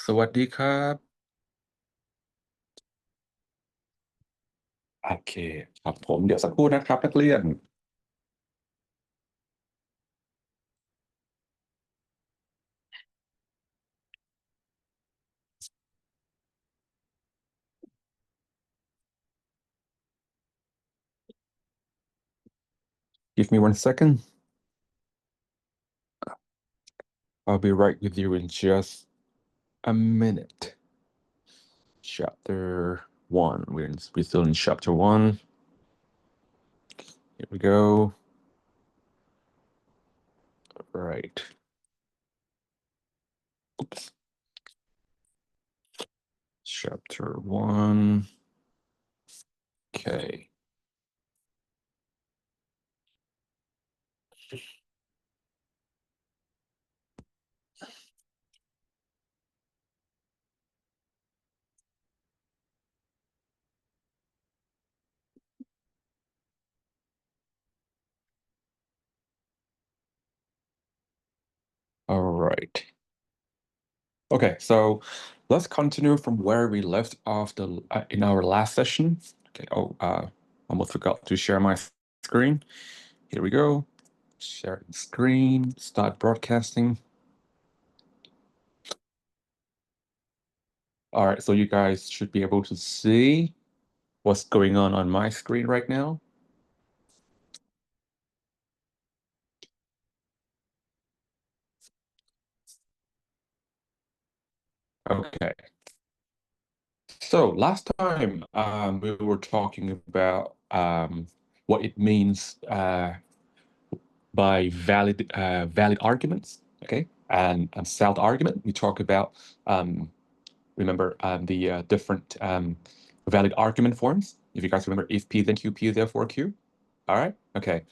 สวัสดีครับ โอเคครับผมเดี๋ยวสักครู่นะครับนักเรียน Give me 1 second. I'll be right with you in just a minute. Chapter 1. We're still in chapter 1. Here we go. Right. Oops. Chapter 1. Okay. All right. Okay, so let's continue from where we left off in our last session. Okay. Almost forgot to share my screen. Here we go. Share the screen. Start broadcasting. All right, so you guys should be able to see what's going on my screen right now. Okay. So last time we were talking about what it means by valid arguments, okay, and sound argument. We talk about remember the different valid argument forms. If you guys remember, if P then Q, P therefore Q. All right. Okay.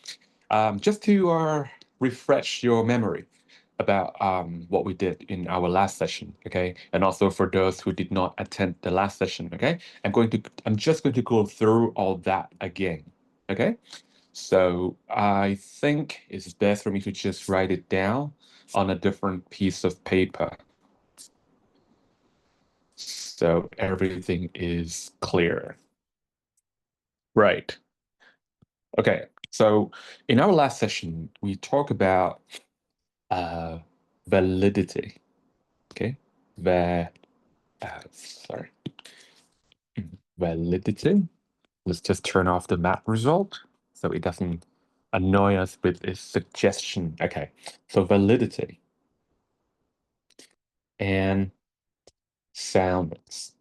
Just to refresh your memory about what we did in our last session, okay? And also for those who did not attend the last session, okay? I'm just going to go through all that again, okay? So I think it's best for me to just write it down on a different piece of paper. So everything is clear. Right. Okay. So in our last session, we talked about validity. Okay. Sorry. Validity. Let's just turn off the map result so it doesn't annoy us with its suggestion. Okay. So validity and soundness.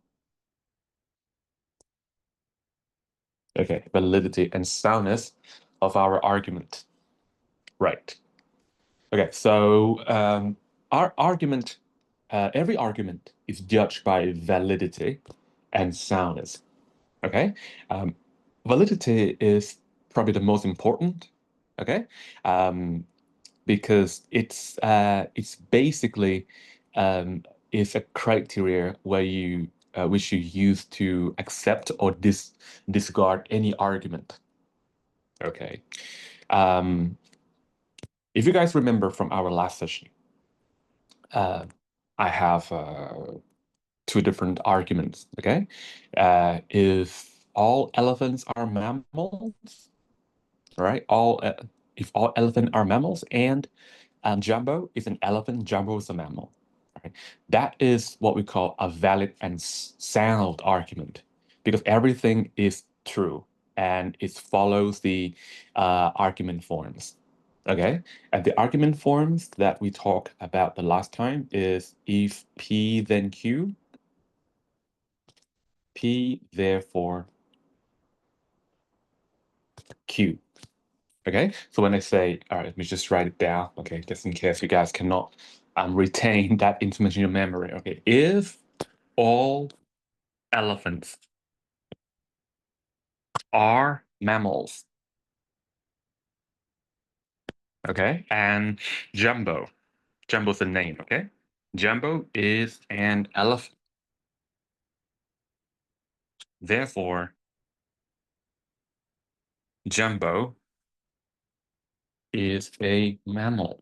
Okay. Validity and soundness of our argument. Right. Okay. So our argument, every argument is judged by validity and soundness. Okay. Validity is probably the most important. Okay. Because it's basically is a criteria where you which you use to accept or discard any argument. Okay. Um, if you guys remember from our last session, I have two different arguments. Okay. If all elephants are mammals, right? If all elephants are mammals and Jumbo is an elephant, Jumbo is a mammal. Right? That is what we call a valid and sound argument because everything is true and it follows the argument forms. Okay, and the argument forms that we talked about the last time is if P then Q, P therefore Q. Okay, so when I say, all right, let me just write it down, okay, just in case you guys cannot retain that information in your memory. Okay, if all elephants are mammals, okay, and Jumbo's a name, okay? Jumbo is an elephant. Therefore, Jumbo is a mammal.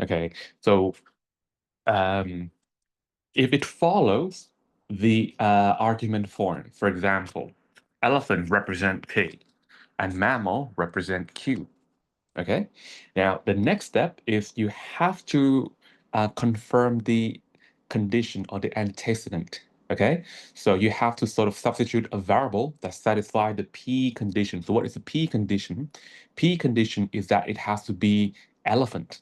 Okay, so um, if it follows the argument form. For example, elephant represent P and mammal represent Q. Okay. Now, the next step is you have to confirm the condition or the antecedent. Okay. So you have to sort of substitute a variable that satisfies the P condition. So what is the P condition? P condition is that it has to be elephant.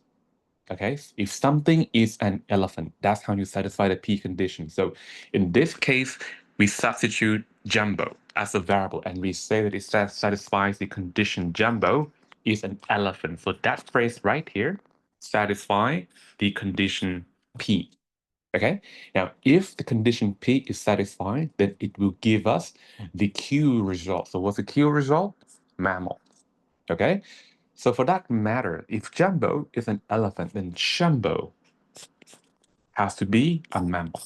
Okay. If something is an elephant, that's how you satisfy the P condition. So in this case, we substitute jumbo as a variable and we say that it satisfies the condition jumbo is an elephant. So that phrase right here satisfy the condition P. Okay. Now, if the condition P is satisfied, then it will give us the Q result. So what's the Q result? Mammal. Okay. So for that matter, if jumbo is an elephant, then jumbo has to be a mammal.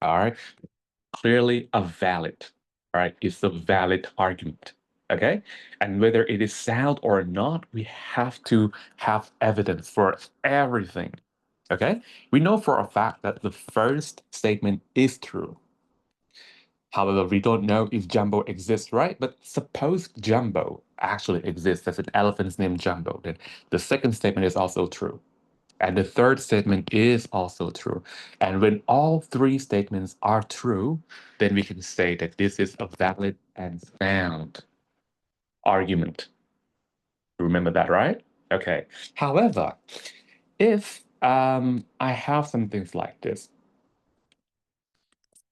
All right. Clearly a valid. All right. It's a valid argument. Okay. And whether it is sound or not, we have to have evidence for everything. Okay. We know for a fact that the first statement is true. However, we don't know if Jumbo exists, right? But suppose Jumbo actually exists. There's an elephant's named Jumbo. Then the second statement is also true. And the third statement is also true. And when all three statements are true, then we can say that this is a valid and sound argument. Remember that, right? Okay. However, if I have some things like this,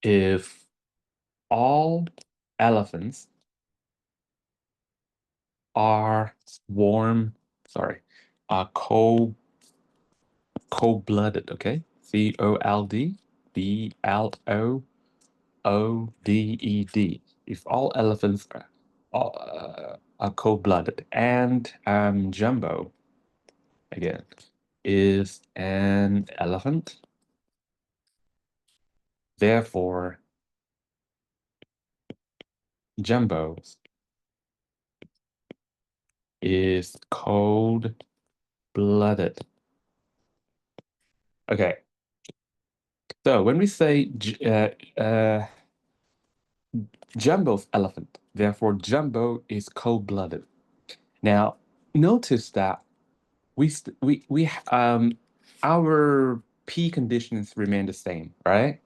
if all elephants are are cold-blooded, okay? COLD-BLOODED. If all elephants are cold-blooded and Jumbo, again, is an elephant, therefore Jumbo is cold-blooded. Okay, so when we say Jumbo's elephant, therefore Jumbo is cold-blooded. Now, notice that our P conditions remain the same, right?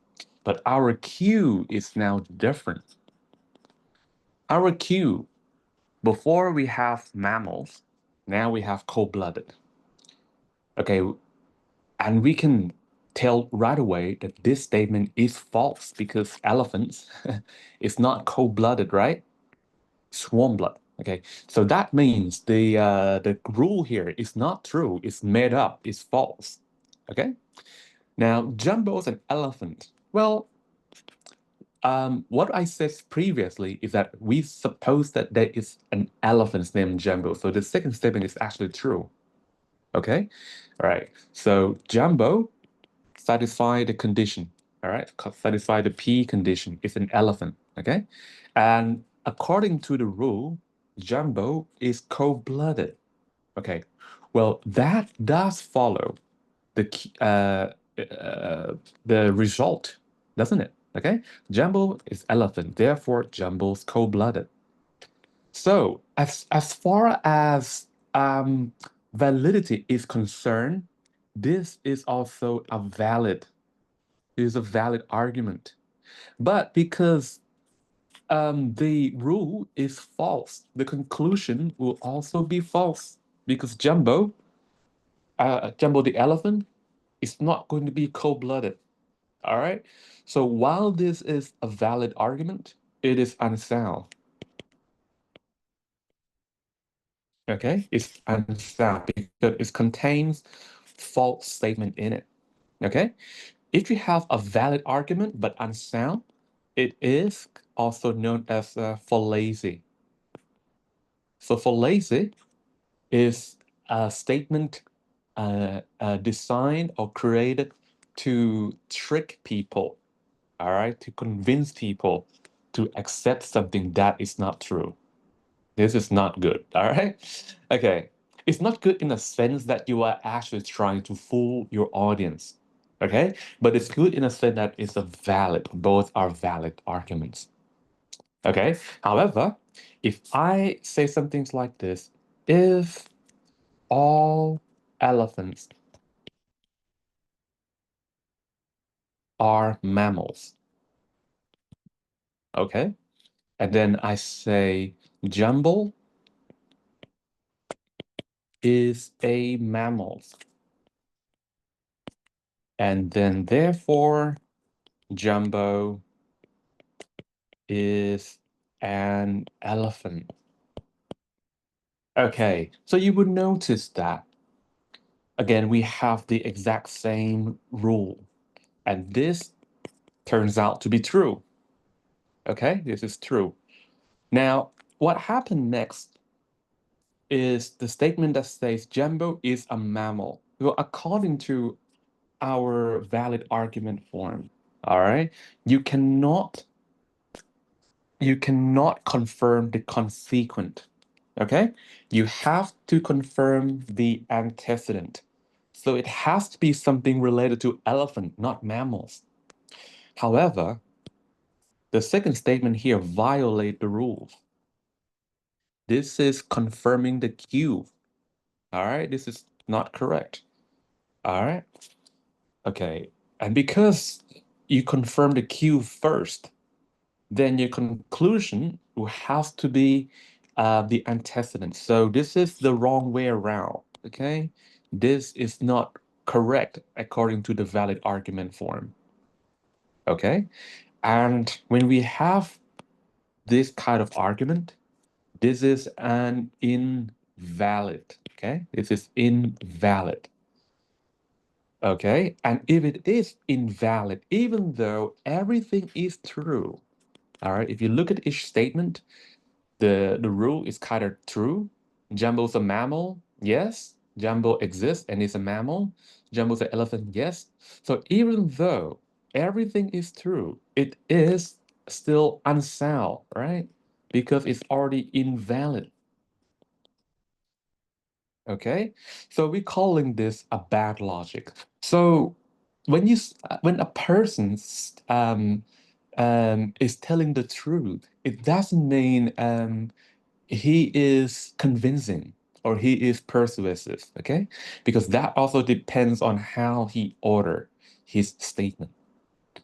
But our Q is now different. Our Q, before we have mammals, now we have cold-blooded. Okay, and we can tell right away that this statement is false because elephants is not cold-blooded, right? Swarm blood. Okay, so that means the rule here is not true. It's made up. It's false. Okay. Now, Jumbo's an elephant. Well, what I said previously is that we suppose that there is an elephant named Jumbo. So the second statement is actually true. Okay. All right. So Jumbo satisfy the condition. All right. Satisfy the P condition. It's an elephant. Okay. And according to the rule, Jumbo is cold-blooded. Okay. Well, that does follow the the result, doesn't it? Okay. Jumbo is elephant. Therefore, Jumbo's cold-blooded. So as far as validity is concerned, this is also a valid argument. But because the rule is false, the conclusion will also be false because Jumbo the elephant is not going to be cold-blooded. All right. So while this is a valid argument, it is unsound. Okay, it's unsound because it contains false statement in it. Okay, if you have a valid argument but unsound, it is also known as fallacy. So fallacy is a statement designed or created to trick people, all right, to convince people to accept something that is not true. This is not good, all right? Okay. It's not good in the sense that you are actually trying to fool your audience. Okay, but it's good in a sense that it's a valid, both are valid arguments. Okay, however, if I say some things like this, if all elephants are mammals, okay, and then I say Jumbo is a mammal, and then therefore Jumbo is an elephant. Okay, so you would notice that again, we have the exact same rule, and this turns out to be true. Okay, this is true. Now, what happened next is the statement that says Jumbo is a mammal. Well, according to our valid argument form, all right, you cannot you cannot confirm the consequent. Okay, you have to confirm the antecedent. So it has to be something related to elephant, not mammals. However, the second statement here violate the rules. This is confirming the cue. All right, this is not correct. All right, okay. And because you confirm the cue first, then your conclusion has to be the antecedent. So this is the wrong way around, okay? This is not correct according to the valid argument form, okay? And when we have this kind of argument, this is an invalid, okay? This is invalid, okay? And if it is invalid, even though everything is true, all right, if you look at each statement, the rule is kind of true. Jumbo's a mammal, yes. Jumbo exists and is a mammal. Jumbo's an elephant, yes. So even though everything is true, it is still unsound, right? Because it's already invalid. Okay, so we're calling this a bad logic. So when a person is telling the truth, it doesn't mean he is convincing or he is persuasive, okay? Because that also depends on how he order his statement.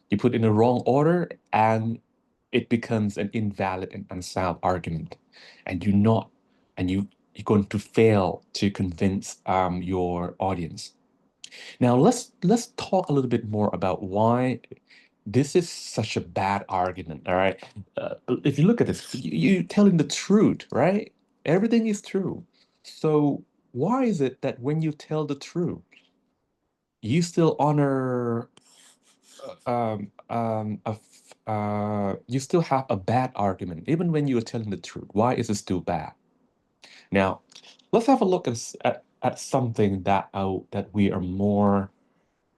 You put in the wrong order and it becomes an invalid and unsound argument. And you're not, and you're going to fail to convince your audience. Now let's talk a little bit more about why this is such a bad argument. All right, if you look at this, you're telling the truth, right? Everything is true. So why is it that when you tell the truth, you still honor you still have a bad argument even when you're telling the truth? Why is it still bad? Now, let's have a look at something that we are more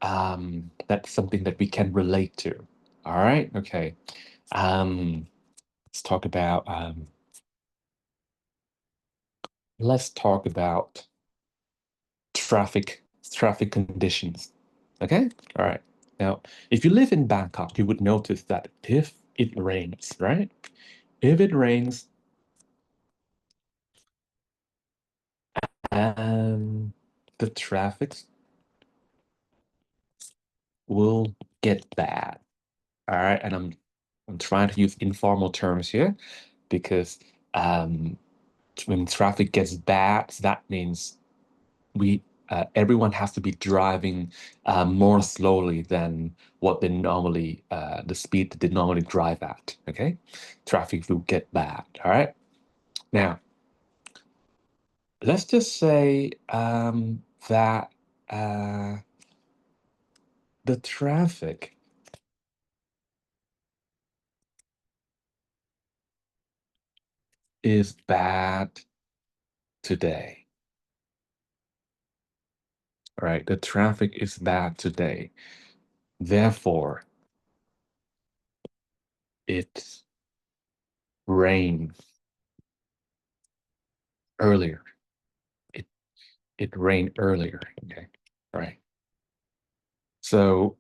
that's something that we can relate to. All right, okay. Um, let's talk about traffic conditions. Okay, all right. Now, if you live in Bangkok, you would notice that if it rains, right? If it rains, the traffic will get bad. All right, and I'm trying to use informal terms here because um, when traffic gets bad, that means we everyone has to be driving more slowly than what they normally the speed that they normally drive at. Okay, traffic will get bad. All right. Now let's just say that uh, the traffic is bad today. All right, the traffic is bad today. Therefore, it rained earlier. It it rained earlier. Okay. All right. So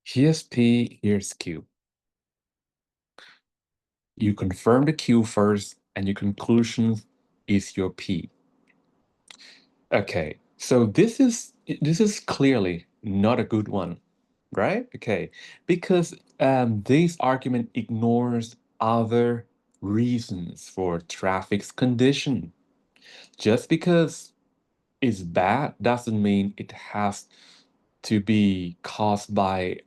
here's P, here's Q. You confirm the Q first, and your conclusion is your P. Okay, so this is clearly not a good one, right? Okay, because this argument ignores other reasons for traffic's condition. Just because it's bad doesn't mean it has to be caused by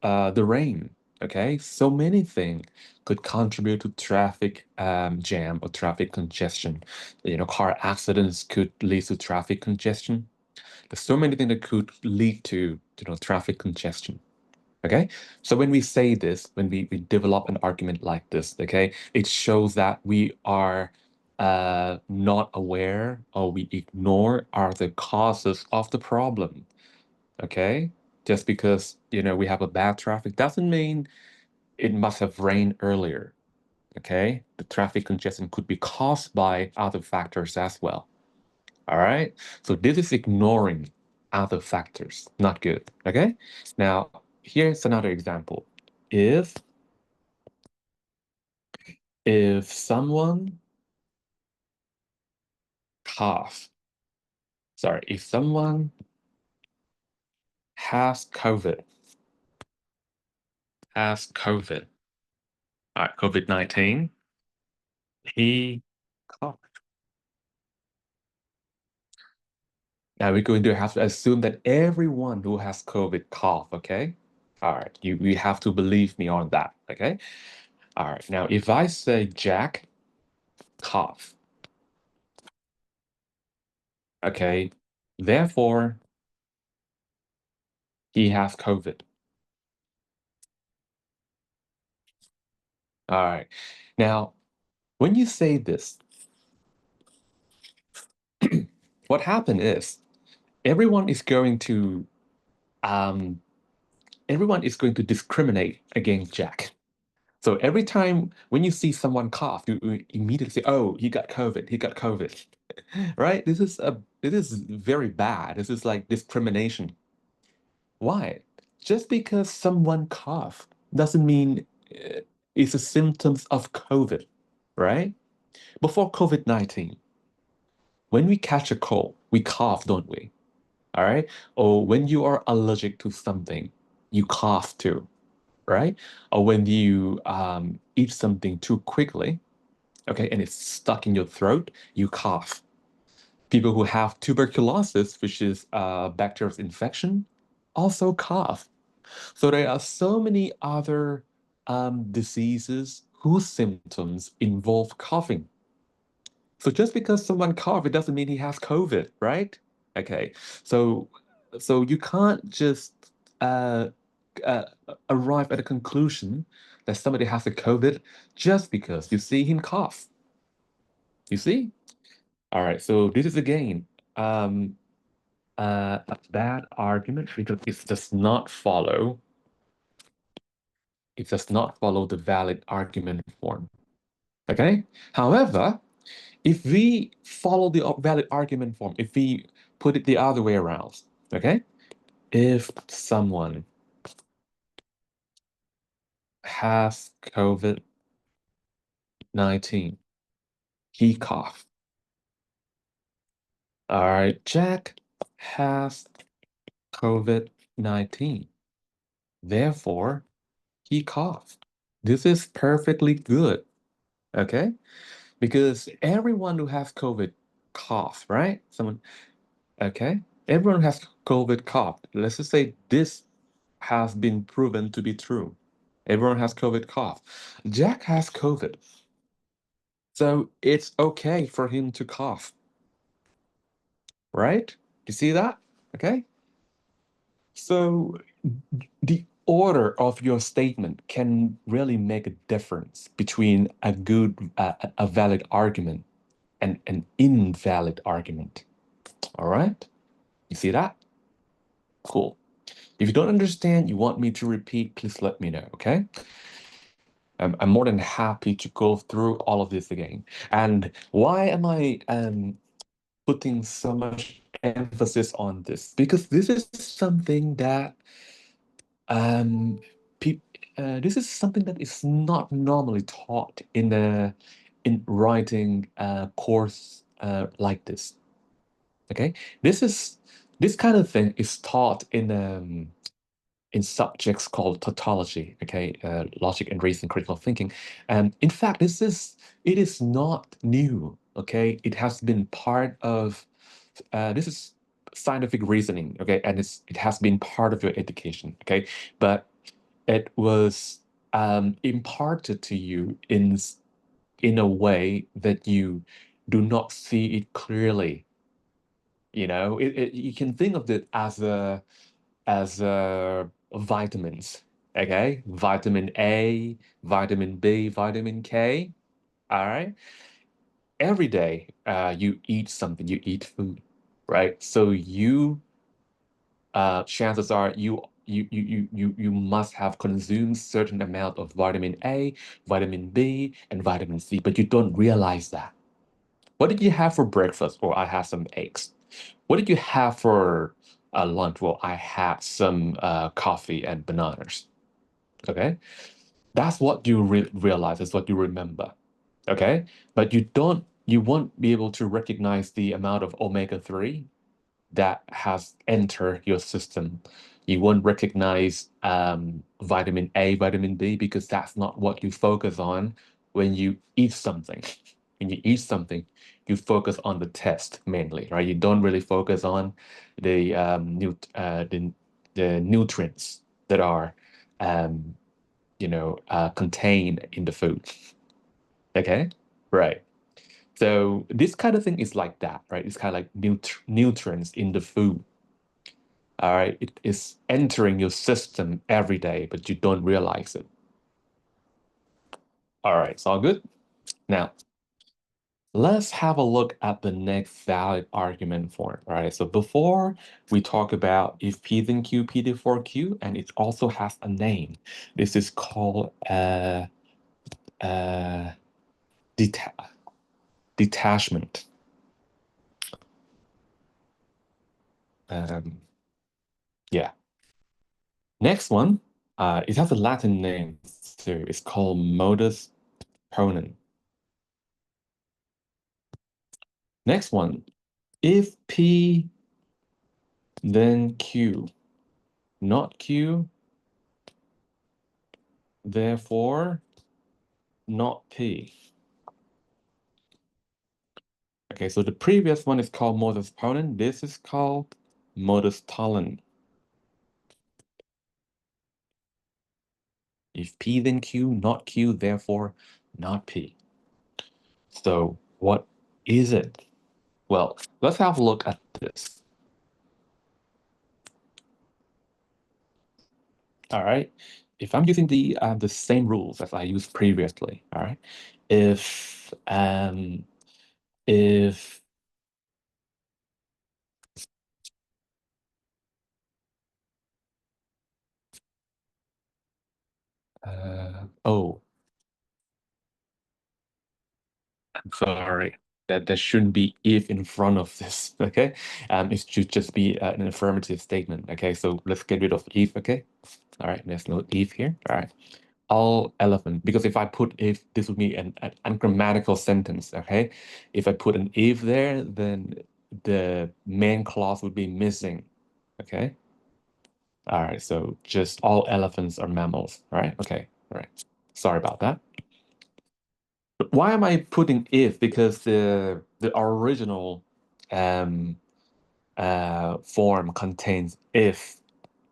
the rain. Okay, so many things could contribute to traffic jam or traffic congestion. Car accidents could lead to traffic congestion. There's so many things that could lead to traffic congestion. Okay, so when we say this, when we develop an argument like this, okay, it shows that we are not aware or we ignore are the causes of the problem. Okay, just because we have a bad traffic doesn't mean it must have rained earlier. Okay, the traffic congestion could be caused by other factors as well. All right, so this is ignoring other factors, not good. Okay, now here's another example. If if someone cough, sorry, if someone has COVID, all right, COVID-19, he coughed. Now we're going to have to assume that everyone who has COVID cough, okay? All right, you have to believe me on that, okay? All right, now if I say Jack cough, okay, therefore he has COVID. All right, now when you say this, what happened is everyone is going to um everyone is going to discriminate against Jack. So every time when you see someone cough, you immediately say, "Oh, he got COVID. He got COVID." Right? This is very bad. This is like discrimination. Why? Just because someone cough doesn't mean it's a symptoms of COVID, right? Before COVID-19, when we catch a cold, we cough, don't we? All right? Or when you are allergic to something, you cough too, right? Or when you eat something too quickly, okay, and it's stuck in your throat, you cough. People who have tuberculosis, which is a bacterial infection, also cough. So there are so many other diseases whose symptoms involve coughing. So just because someone cough, it doesn't mean he has COVID, right? Okay. So so you can't just uh, uh, arrive at a conclusion that somebody has a COVID just because you see him cough. You see? All right. So this is again um, a bad argument because it does not follow the valid argument form. Okay. However, if we follow the valid argument form, if we put it the other way around, okay? If someone has COVID-19, he coughed. All right, Jack has COVID-19. Therefore, he coughed. This is perfectly good, okay? Because everyone who has COVID cough, right? Okay? Everyone has COVID cough. Let's just say this has been proven to be true. Everyone has COVID cough. Jack has COVID. So it's okay for him to cough, right? You see that? Okay? So the order of your statement can really make a difference between a valid argument and an invalid argument. All right? You see that? Cool. If you don't understand, you want me to repeat, please let me know, okay? I'm more than happy to go through all of this again. And why am I putting so much emphasis on this? Because this is something that um, peop this is something that is not normally taught in writing course like this. Okay, this is this kind of thing is taught in subjects called tautology, okay, logic and reason, critical thinking. And in fact, it is not new, okay? It has been part of this is scientific reasoning, okay, and it has been part of your education, okay, but it was imparted to you in a way that you do not see it clearly. You know, you can think of it as vitamins. Okay, vitamin A, vitamin B, vitamin K. All right. Every day, you eat something. You eat food, right? So chances are you must have consumed certain amount of vitamin A, vitamin B, and vitamin C, but you don't realize that. What did you have for breakfast? Or I had some eggs. What did you have for lunch? Well, I had some coffee and bananas. Okay, that's what you realize. That's what you remember. Okay, but you won't be able to recognize the amount of omega-3 that has entered your system. You won't recognize vitamin A, vitamin B, because that's not what you focus on when you eat something. When you eat something, you focus on the test mainly, right? You don't really focus on the the nutrients that are um, contained in the food. Okay, right. So this kind of thing is like that, right? It's kind of like nutrients in the food. All right, it is entering your system every day, but you don't realize it. All right, it's all good. Now, let's have a look at the next valid argument form. All right, so before we talk about if P then Q, P therefore Q, and it also has a name. This is called uh, deta detachment. Um, yeah. Next one, it has a Latin name, so it's called modus ponens. Next one, if P then Q, not Q, therefore not P. Okay, so the previous one is called modus ponens. This is called modus tollens. If P then Q, not Q, therefore not P. So what is it? Well, let's have a look at this. All right. If I'm using the same rules as I used previously, all right. If um if oh, I'm sorry. That there shouldn't be if in front of this, okay? It should just be an affirmative statement, okay? So let's get rid of if, okay? All right, there's no if here. All right. All elephant, because if I put if, this would be an ungrammatical sentence, okay? If I put an if there, then the main clause would be missing, okay? All right, so just all elephants are mammals, all right? Okay, all right. Sorry about that. But why am I putting if? Because the original um, form contains if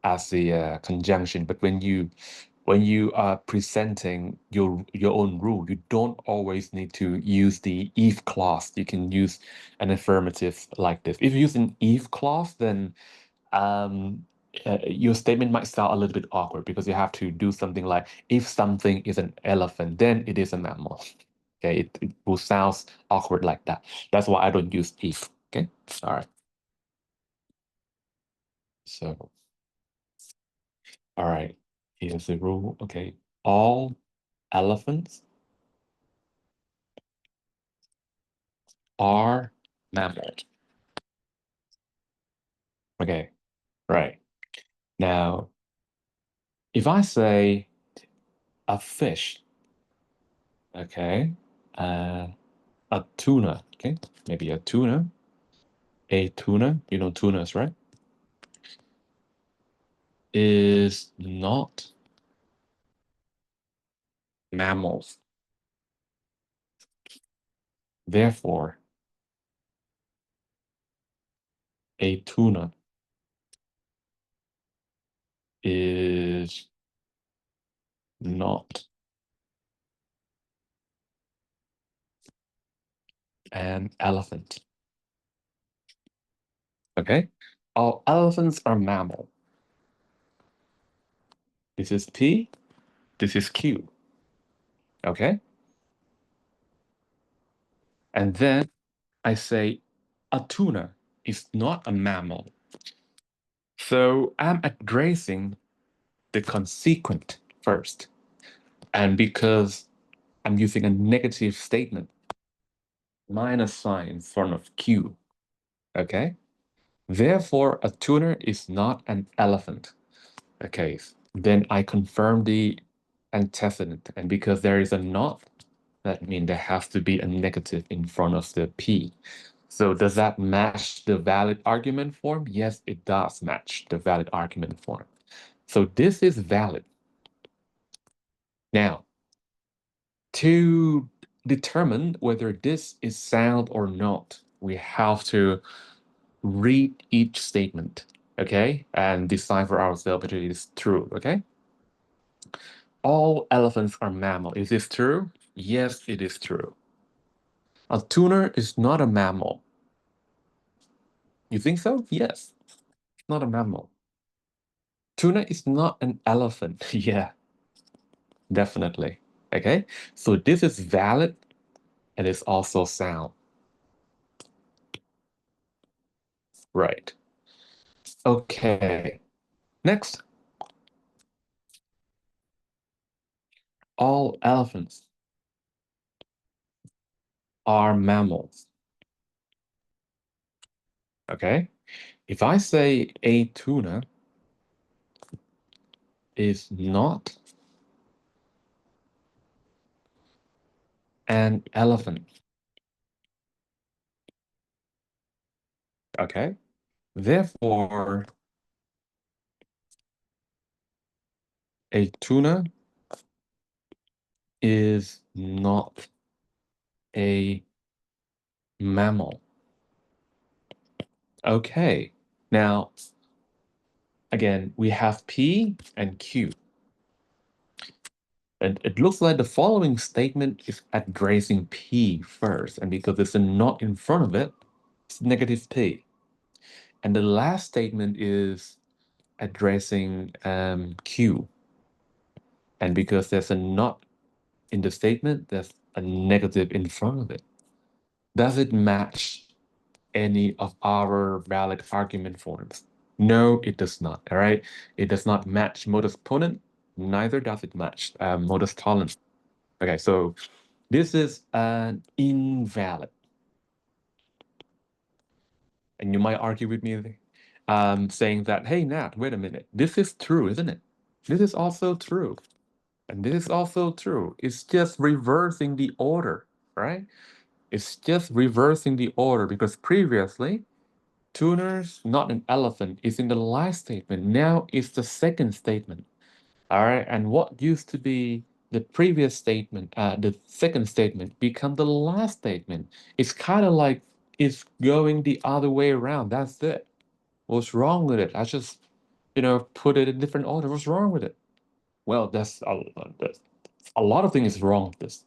as the conjunction, but when you are presenting your own rule, you don't always need to use the if clause. You can use an affirmative like this. If you use an if clause, then um, your statement might sound a little bit awkward because you have to do something like if something is an elephant, then it is a mammal. Okay, it will sound awkward like that. That's why I don't use if. Okay, all right. So, all right. Here's the rule. Okay, all elephants are mammals. Okay, right. Now, if I say a fish, okay, uh, a tuna, okay, maybe a tuna, you know tunas, right, is not mammals. Therefore, a tuna is not an elephant. Okay? All elephants are mammal. This is P, this is Q. Okay? And then I say a tuna is not a mammal. So I'm addressing the consequent first. And because I'm using a negative statement, minus sign in front of Q. Okay? Therefore, a tuna is not an elephant. Okay, then I confirm the antecedent. And because there is a not, that means there has to be a negative in front of the P. So does that match the valid argument form? Yes, it does match the valid argument form. So this is valid. Now, to determine whether this is sound or not, we have to read each statement, okay? And decide for ourselves whether it is true, okay? All elephants are mammal. Is this true? Yes, it is true. A tuna is not a mammal. You think so? Yes, it's not a mammal. Tuna is not an elephant. Yeah, definitely. Okay, so this is valid and it's also sound. Right. Okay, next. All elephants are mammals. Okay, if I say a tuna is not an elephant, okay, therefore a tuna is not a mammal. Okay, now again, we have P and Q. And it looks like the following statement is addressing P first. And because there's a not in front of it, it's negative P. And the last statement is addressing Q. And because there's a not in the statement, there's a negative in front of it. Does it match any of our valid argument forms? No, it does not. All right. It does not match modus ponens. Neither does it match modus tollens. Okay, so this is an invalid. And you might argue with me saying that, hey, Nat, wait a minute. This is true, isn't it? This is also true. And this is also true. It's just reversing the order, right? It's just reversing the order because previously, tuners, not an elephant, is in the last statement. Now it's the second statement. All right. And what used to be the previous statement, the second statement, become the last statement. It's kind of like it's going the other way around. That's it. What's wrong with it? I just, put it in different order. What's wrong with it? Well, that's a lot of things is wrong with this.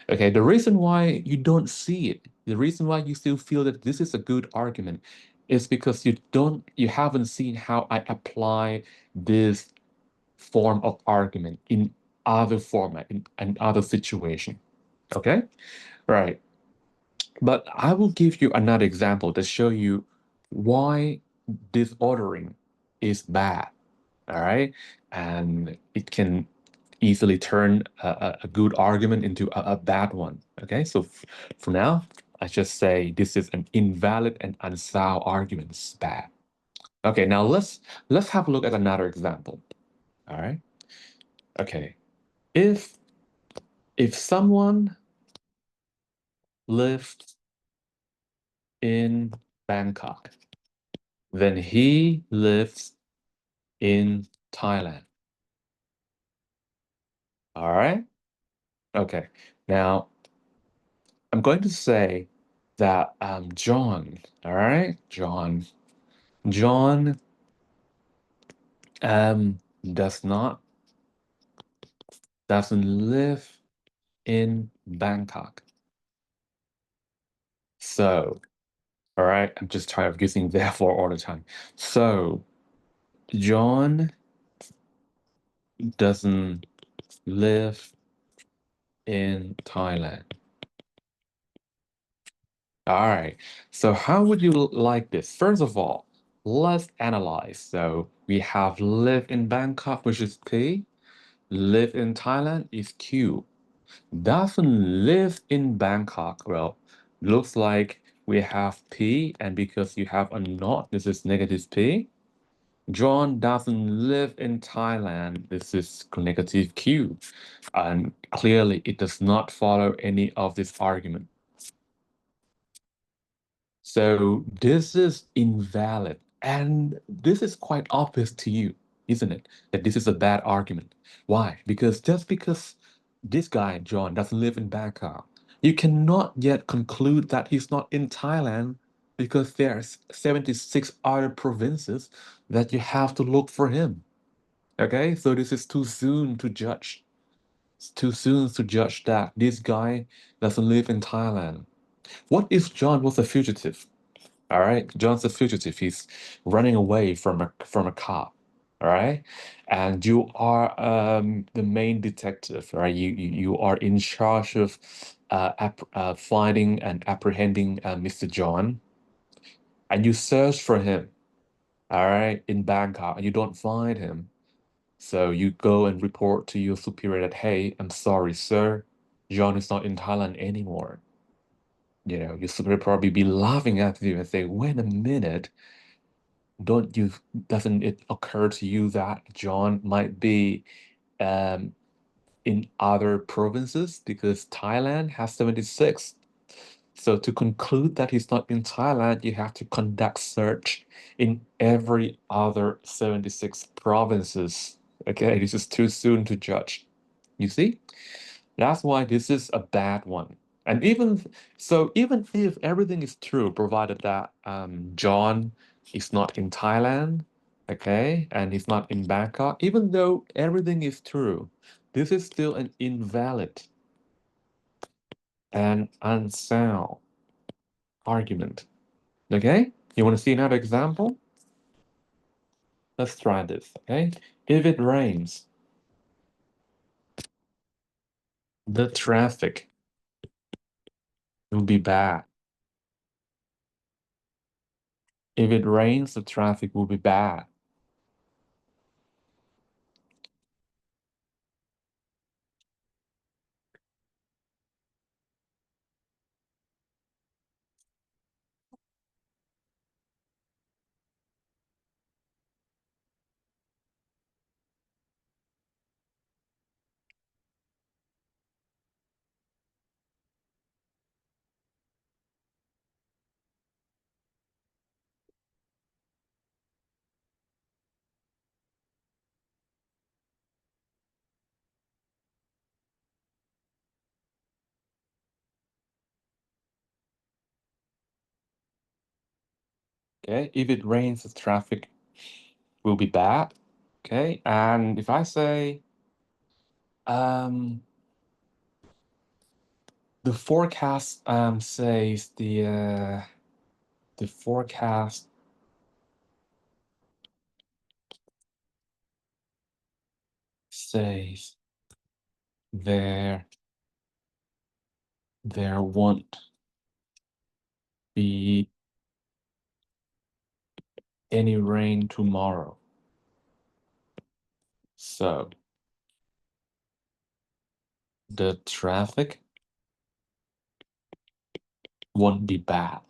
Okay, the reason why you don't see it, the reason why you still feel that this is a good argument is because you haven't seen how I apply this form of argument in other format, in other situation. Okay? Right. But I will give you another example to show you why disordering is bad. All right. And it can easily turn a good argument into a bad one. Okay. So for now, I just say this is an invalid and unsound argument. It's bad. Okay, now let's have a look at another example. All right. Okay. If if someone lived in Bangkok, then he lives in Thailand. All right. Okay. Now I'm going to say that John, all right, John um does not doesn't live in Bangkok. So, all right, I'm just tired of using therefore all the time. So, John doesn't live in Thailand. All right. So, how would you like this? First of all, let's analyze. So, we have live in Bangkok, which is P. Live in Thailand is Q. Doesn't live in Bangkok. Well, looks like we have P, and because you have a not, this is negative P. John doesn't live in Thailand. This is negative Q. And clearly, it does not follow any of this argument. So this is invalid. And this is quite obvious to you, isn't it? That this is a bad argument. Why? Because just because this guy, John, doesn't live in Bangkok, you cannot yet conclude that he's not in Thailand because there's 76 other provinces that you have to look for him. Okay? So this is too soon to judge. It's too soon to judge that this guy doesn't live in Thailand. What if John was a fugitive? All right, John's a fugitive. He's running away from a cop. All right, and you are the main detective. Right, you are in charge of finding and apprehending Mr. John, and you search for him. All right, in Bangkok, and you don't find him. So you go and report to your superior that, hey, I'm sorry, sir, John is not in Thailand anymore. You know, your superior probably be laughing at you and say, wait a minute. Don't you doesn't it occur to you that John might be um, in other provinces because Thailand has 76. So to conclude that he's not in Thailand, you have to conduct search in every other 76 provinces. Okay, this is too soon to judge. You see? That's why this is a bad one. And even so, even if everything is true, provided that John is not in Thailand, okay, and he's not in Bangkok, even though everything is true, this is still an invalid and unsound argument. Okay? You want to see another example? Let's try this, okay? If it rains, the traffic will be bad. If it rains, the traffic will be bad. Okay? If it rains, the traffic will be bad. Okay, and if I say um, the forecast says the forecast says there there won't be any rain tomorrow. So the traffic won't be bad.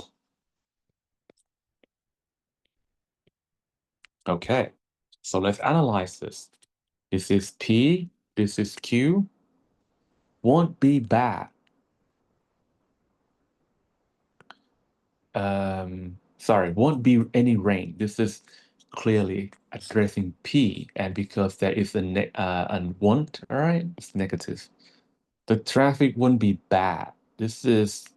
Okay, so let's analyze this. This is P, this is Q. Won't be bad. Sorry, won't be any rain. This is clearly addressing P, and because there is a won't, all right, it's negative. The traffic won't be bad. This is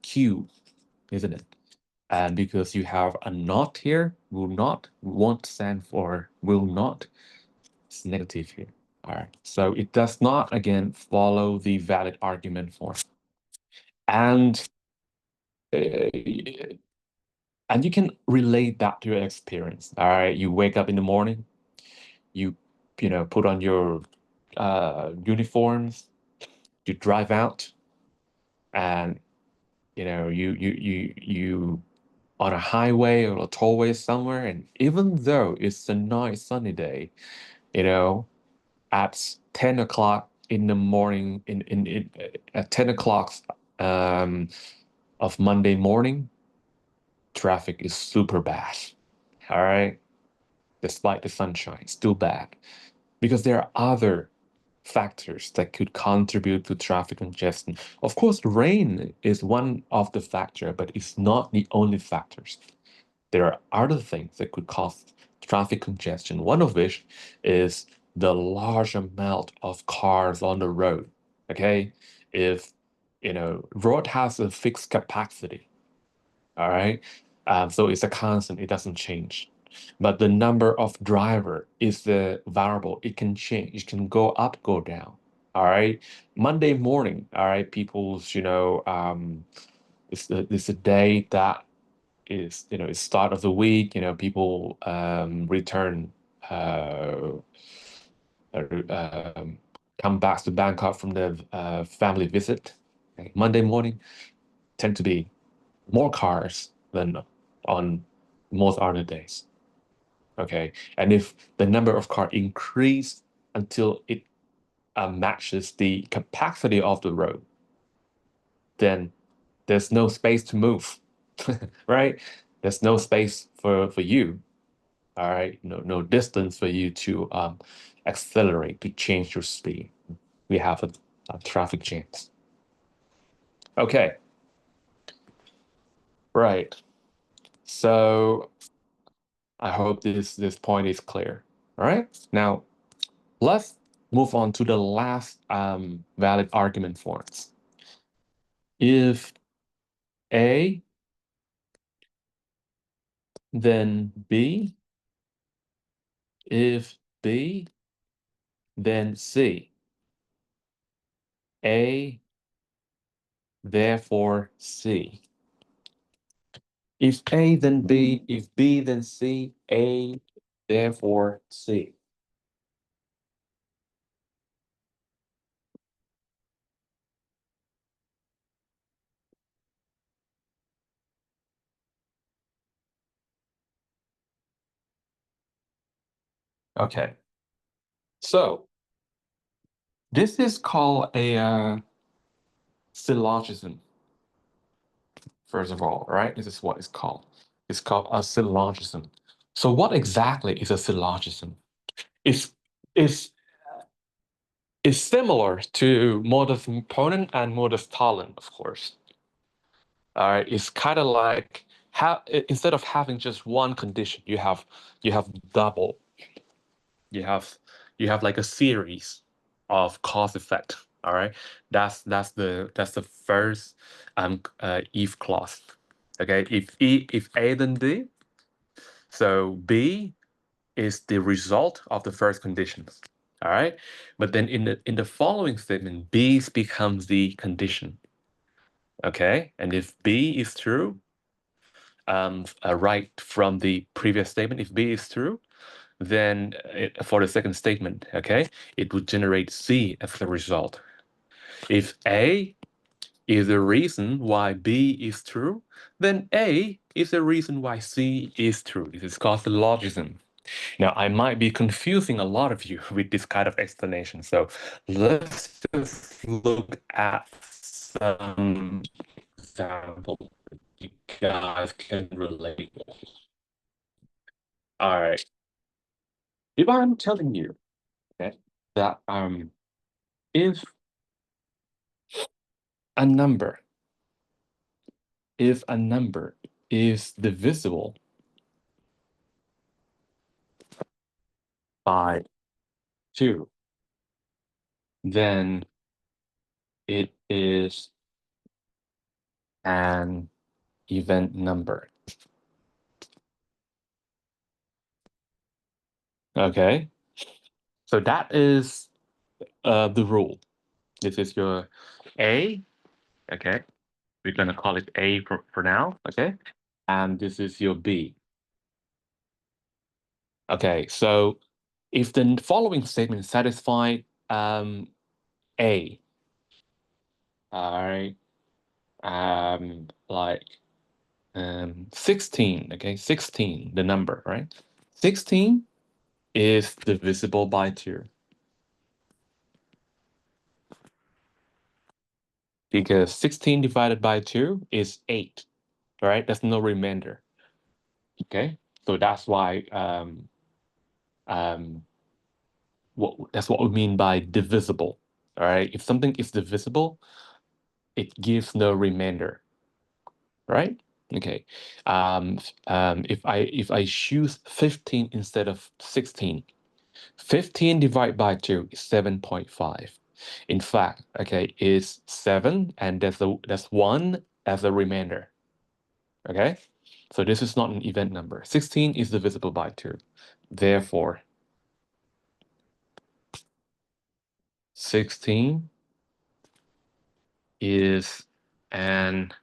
Q, isn't it? And because you have a not here, will not, won't stand for will not. It's negative here. All right. So it does not, again, follow the valid argument form. And uh, and you can relate that to your experience. All right. You wake up in the morning, you put on your uniforms, you drive out, and you on a highway or a tollway somewhere, and even though it's a nice sunny day, you know, at 10 o'clock in the morning, at 10 o'clock um, of Monday morning, traffic is super bad. All right. Despite the sunshine, still bad. Because there are other factors that could contribute to traffic congestion. Of course, rain is one of the factors, but it's not the only factors. There are other things that could cause traffic congestion, one of which is the large amount of cars on the road. Okay, if road has a fixed capacity, all right, so it's a constant, it doesn't change. But the number of driver is the variable. It can change. It can go up, go down. All right. Monday morning, all right, people's, it's a day that is, it's start of the week, people return um, come back to Bangkok from the family visit. Okay. Monday morning tend to be more cars than on most other days. Okay, and if the number of cars increase until it matches the capacity of the road, then there's no space to move, right? There's no space for you, all right? No distance for you to accelerate, to change your speed. We have a traffic jams. Okay, right. So I hope this point is clear. All right. Now let's move on to the last valid argument forms. If A, then B. If B, then C. A, therefore C. If A, then B. If B, then C. A, therefore C. Okay. So this is called a syllogism, first of all, right? This is what it's called. It's called a syllogism. So what exactly is a syllogism? It's, it's, it's similar to modus ponens and modus tollens, of course. All right, it's kind of like instead of having just one condition, you have double. You have like a series of cause effect. All right, that's the first if clause. Okay, if A then B, so B is the result of the first conditions. All right, but then in the following statement, B becomes the condition. Okay, and if B is true, right from the previous statement, if B is true, then for the second statement, okay, it would generate C as the result. If A is the reason why B is true, then A is the reason why C is true. This is called syllogism. Now, I might be confusing a lot of you with this kind of explanation, so let's just look at some examples you guys can relate with. All right. If I'm telling you, okay, that if a number, if a number is divisible by 2, then it is an even number. Okay, so that is the rule. This is your A. Okay, we're gonna call it A for now. Okay, and this is your B. Okay, so if the following statement satisfy A, all right, like 16, okay, 16, the number, right? 16 is divisible by 2 because 16 divided by 2 is 8, all right? There's no remainder, okay? So that's why that's what we mean by divisible, all right? If something is divisible, it gives no remainder, right? Okay. If I choose 15 instead of 16, 15 divided by 2 is 7.5. In fact, okay, is 7 and that's 1 as a remainder. Okay? So this is not an even number. 16 is divisible by 2. Therefore, 16 is an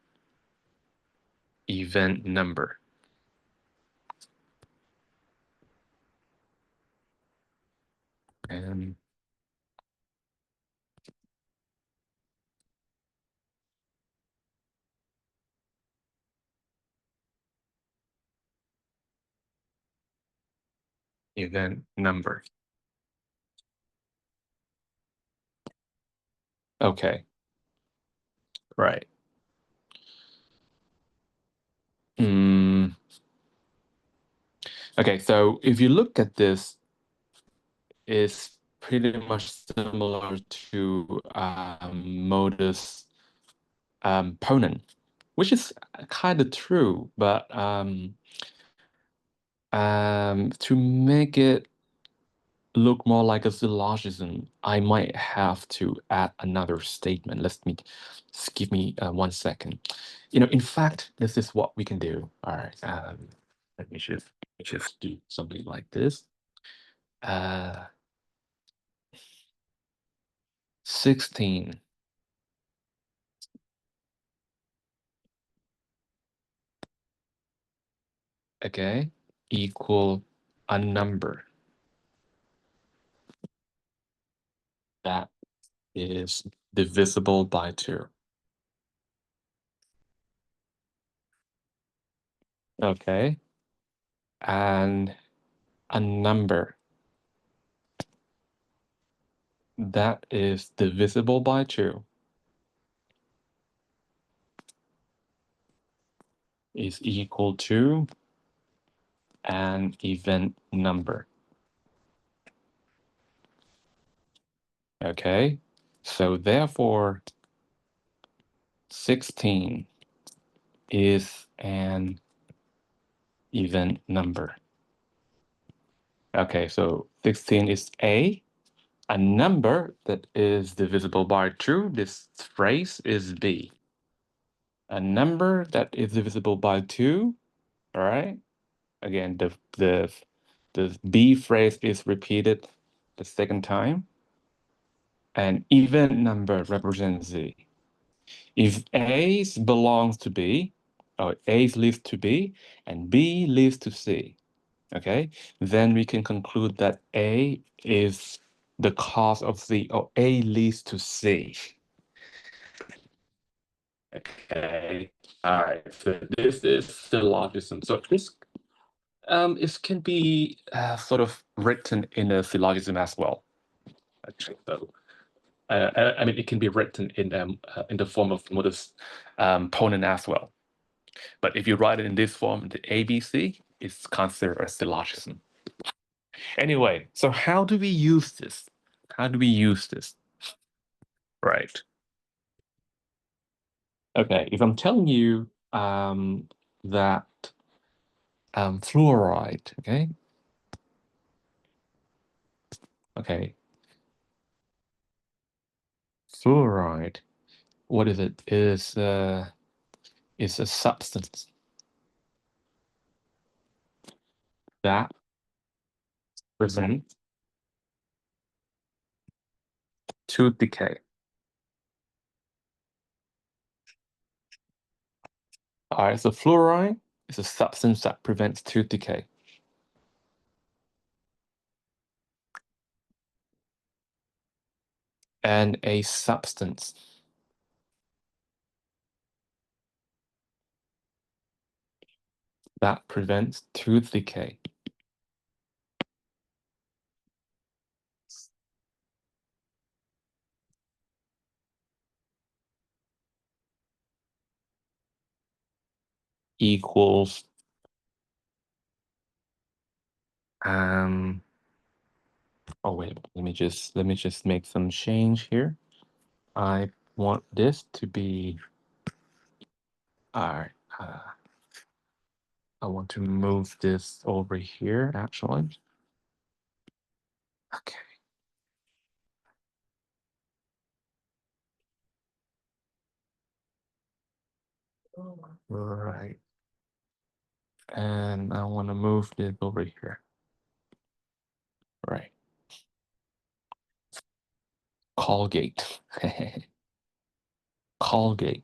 even number. An even number. Okay. Right. Okay, so if you look at this, it's pretty much similar to modus ponens, which is kind of true, but to make it look more like a syllogism, I might have to add another statement. Just give me 1 second. In fact, this is what we can do. All right, let me just do something like this. 16. Okay, equal a number that is divisible by 2. Okay, and a number that is divisible by 2 is equal to an even number. Okay, so therefore 16 is an even number. Okay, so 16 is a number that is divisible by 2. This phrase is B. A number that is divisible by 2, all right? Again, the B phrase is repeated the second time. An even number represents Z. If A belongs to B, or A leads to B, and B leads to C, okay, then we can conclude that A is the cause of Z, or A leads to C. Okay, all right, so this is syllogism. So this it can be sort of written in a syllogism as well. Actually, so I mean, it can be written in the form of modus ponens as well. But if you write it in this form, the ABC, is considered a syllogism. Anyway, so how do we use this? How do we use this? Right. Okay, if I'm telling you that fluoride, okay, fluoride, what is it? Is a substance that prevents tooth decay. All right, so fluoride is a substance that prevents tooth decay. And a substance that prevents tooth decay equals oh wait, let me just make some change here. I want this to be all right. I want to move this over here actually. Okay. Right. And I want to move this over here. Right. Colgate. Colgate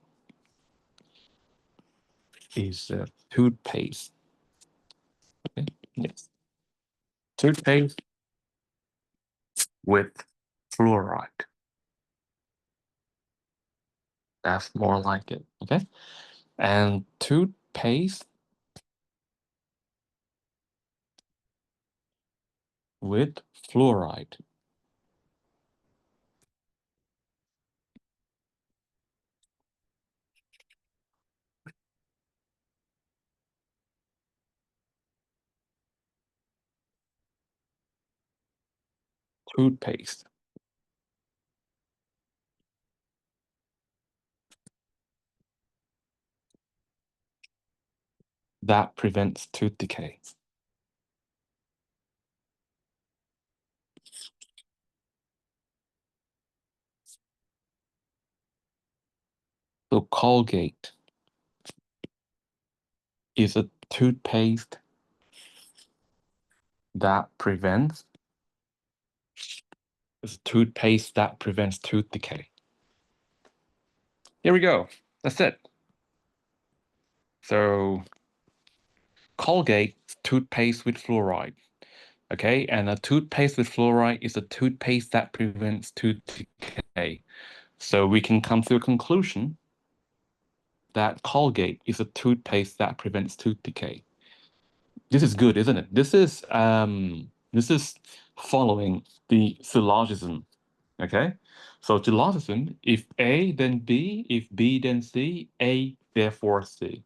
is a toothpaste. Okay. Yes. Toothpaste with fluoride. That's more like it. Okay. And toothpaste with fluoride. Toothpaste that prevents tooth decay. So Colgate is a toothpaste that prevents tooth decay. Here we go. That's it. So Colgate toothpaste with fluoride. Okay, and a toothpaste with fluoride is a toothpaste that prevents tooth decay. So we can come to a conclusion that Colgate is a toothpaste that prevents tooth decay. This is good, isn't it? This is following the syllogism. Okay, so syllogism: if A then B, if B then C, A therefore C.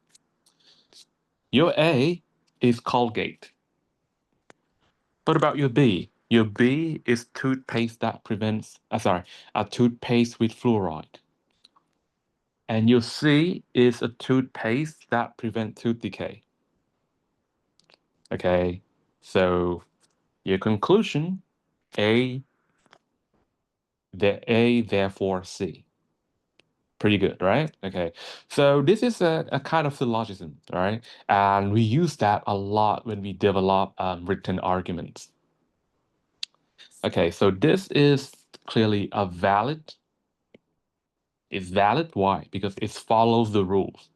Your A is Colgate. What about your B? Your B is toothpaste that prevents, a toothpaste with fluoride. And your C is a toothpaste that prevents tooth decay. Okay, so your conclusion, A, therefore C. Pretty good, right? Okay, so this is a kind of syllogism, all right? And we use that a lot when we develop written arguments. Okay, so this is clearly a valid. It's valid. Why? Because it follows the rules.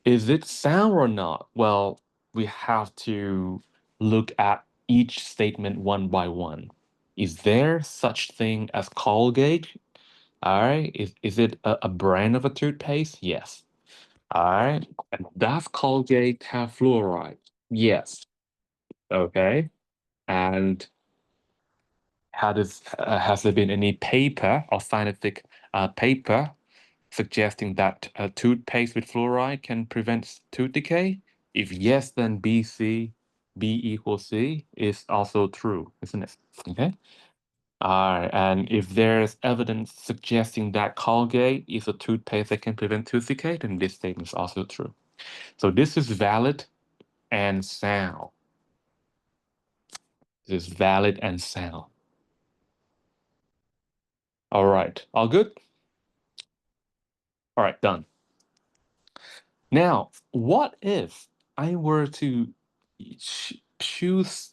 Is it sound or not? Well, we have to look at each statement one by one. Is there such thing as Colgate? All right. Is it a brand of a toothpaste? Yes. All right. And does Colgate have fluoride? Yes. Okay. And has there been any paper or scientific paper suggesting that toothpaste with fluoride can prevent tooth decay? If yes, then BC, B equals C is also true, isn't it? Okay. All right. And if there's evidence suggesting that Colgate is a toothpaste that can prevent tooth decay, then this statement is also true. So this is valid and sound. This is valid and sound. All right. All good? All right, done. Now, what if I were to choose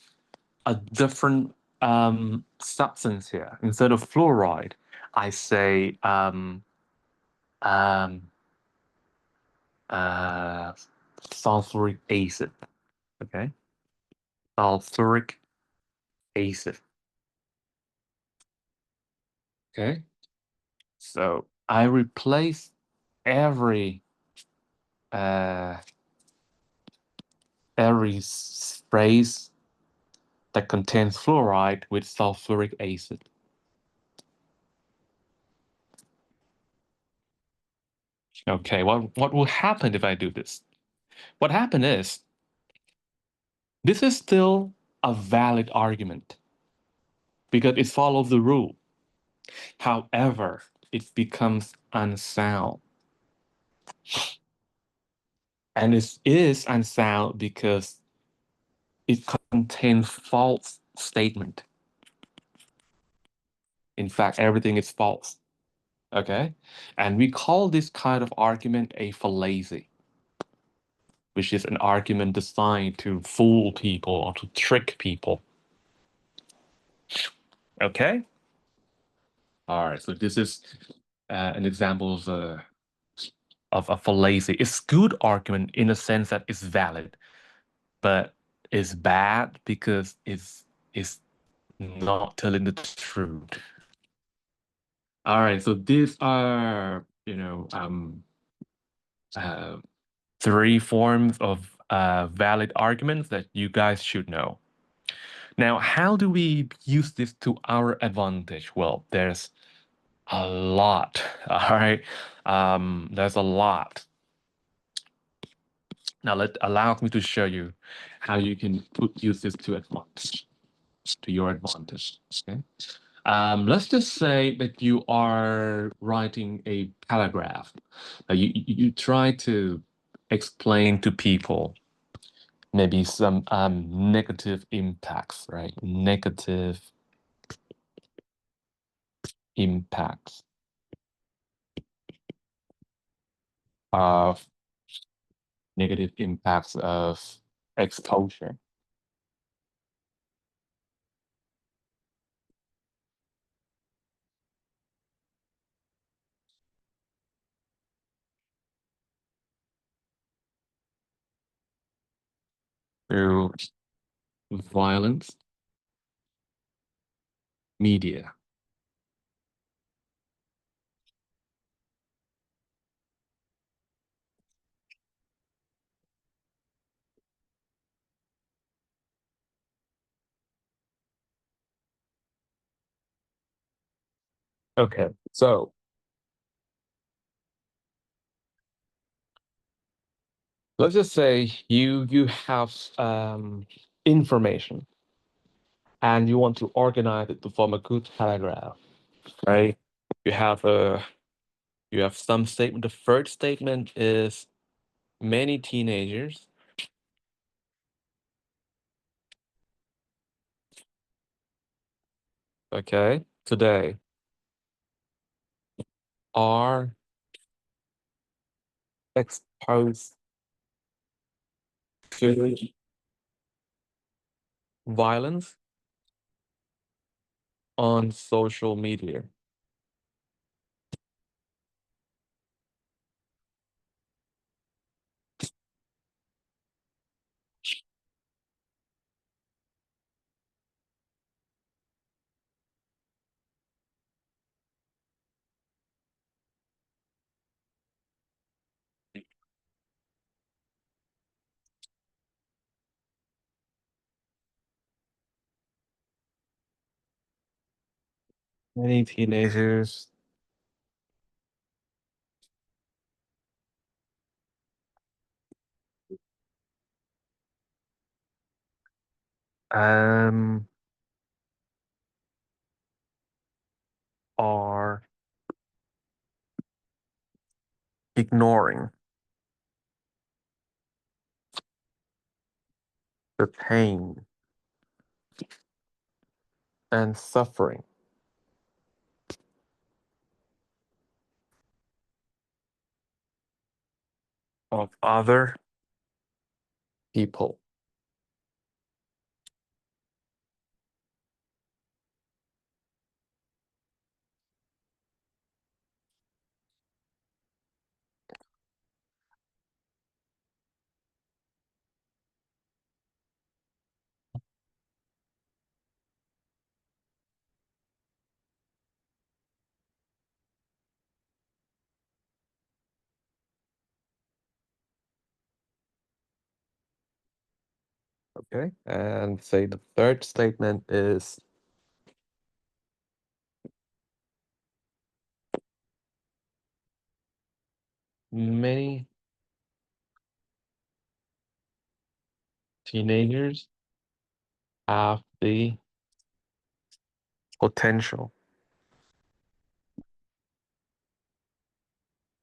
a different substance here? Instead of fluoride, I say um, uh, sulfuric acid. Okay, sulfuric acid. Okay, so I replace every uh, phrase that contains fluoride with sulfuric acid. Okay, what will happen if I do this? What happened is this is still a valid argument because it follows the rule. However, it becomes unsound. And it is unsound because it contains false statement. In fact, everything is false. Okay? And we call this kind of argument a fallacy, which is an argument designed to fool people or to trick people. Okay? All right, so this is an example of a fallacy. It's good argument in the sense that it's valid, but it's bad because it's not telling the truth. All right, so these are, uh, three forms of valid arguments that you guys should know. Now, how do we use this to our advantage? Well, there's a lot. All right, there's a lot. Now, allow me to show you how you can use this to your advantage. Okay. Let's just say that you are writing a paragraph. You try to explain to people maybe some negative impacts, right? Negative impacts of exposure through violence media. Okay, so let's just say you have information and you want to organize it to form a good paragraph, right? You have a you have some statement. The first statement is many teenagers, okay, today are exposed to violence on social media. Many teenagers um, are ignoring the pain and suffering of other people. Okay. And say the third statement is many teenagers have the potential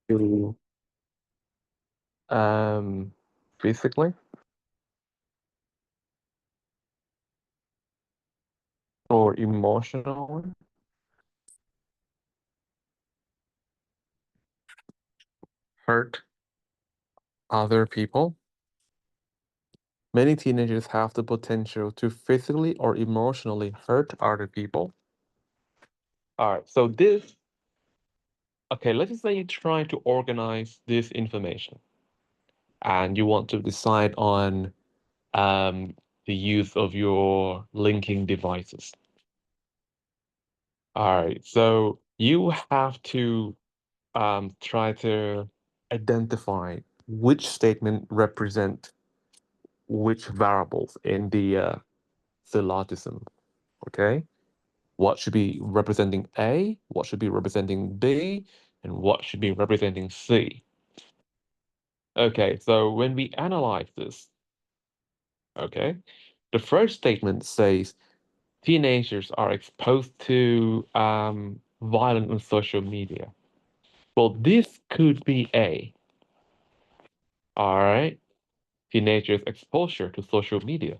to um, physically or emotionally hurt other people. Many teenagers have the potential to physically or emotionally hurt other people. All right, so this, okay, let's just say you're trying to organize this information and you want to decide on the use of your linking devices. All right, so you have to try to identify which statement represent which variables in the syllogism, okay? What should be representing A, what should be representing B, and what should be representing C. Okay, so when we analyze this, okay, the first statement says teenagers are exposed to violence on social media. Well, this could be A, all right? Teenagers' exposure to social media.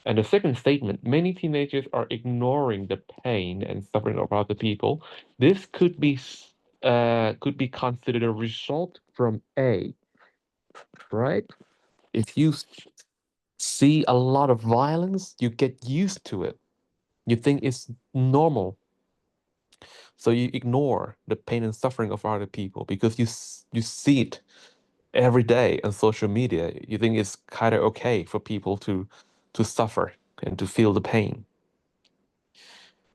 And the second statement, many teenagers are ignoring the pain and suffering of other people. This could be considered a result from A, right? If you see a lot of violence, you get used to it. You think it's normal. So you ignore the pain and suffering of other people because you see it every day on social media. You think it's kind of okay for people to suffer and to feel the pain.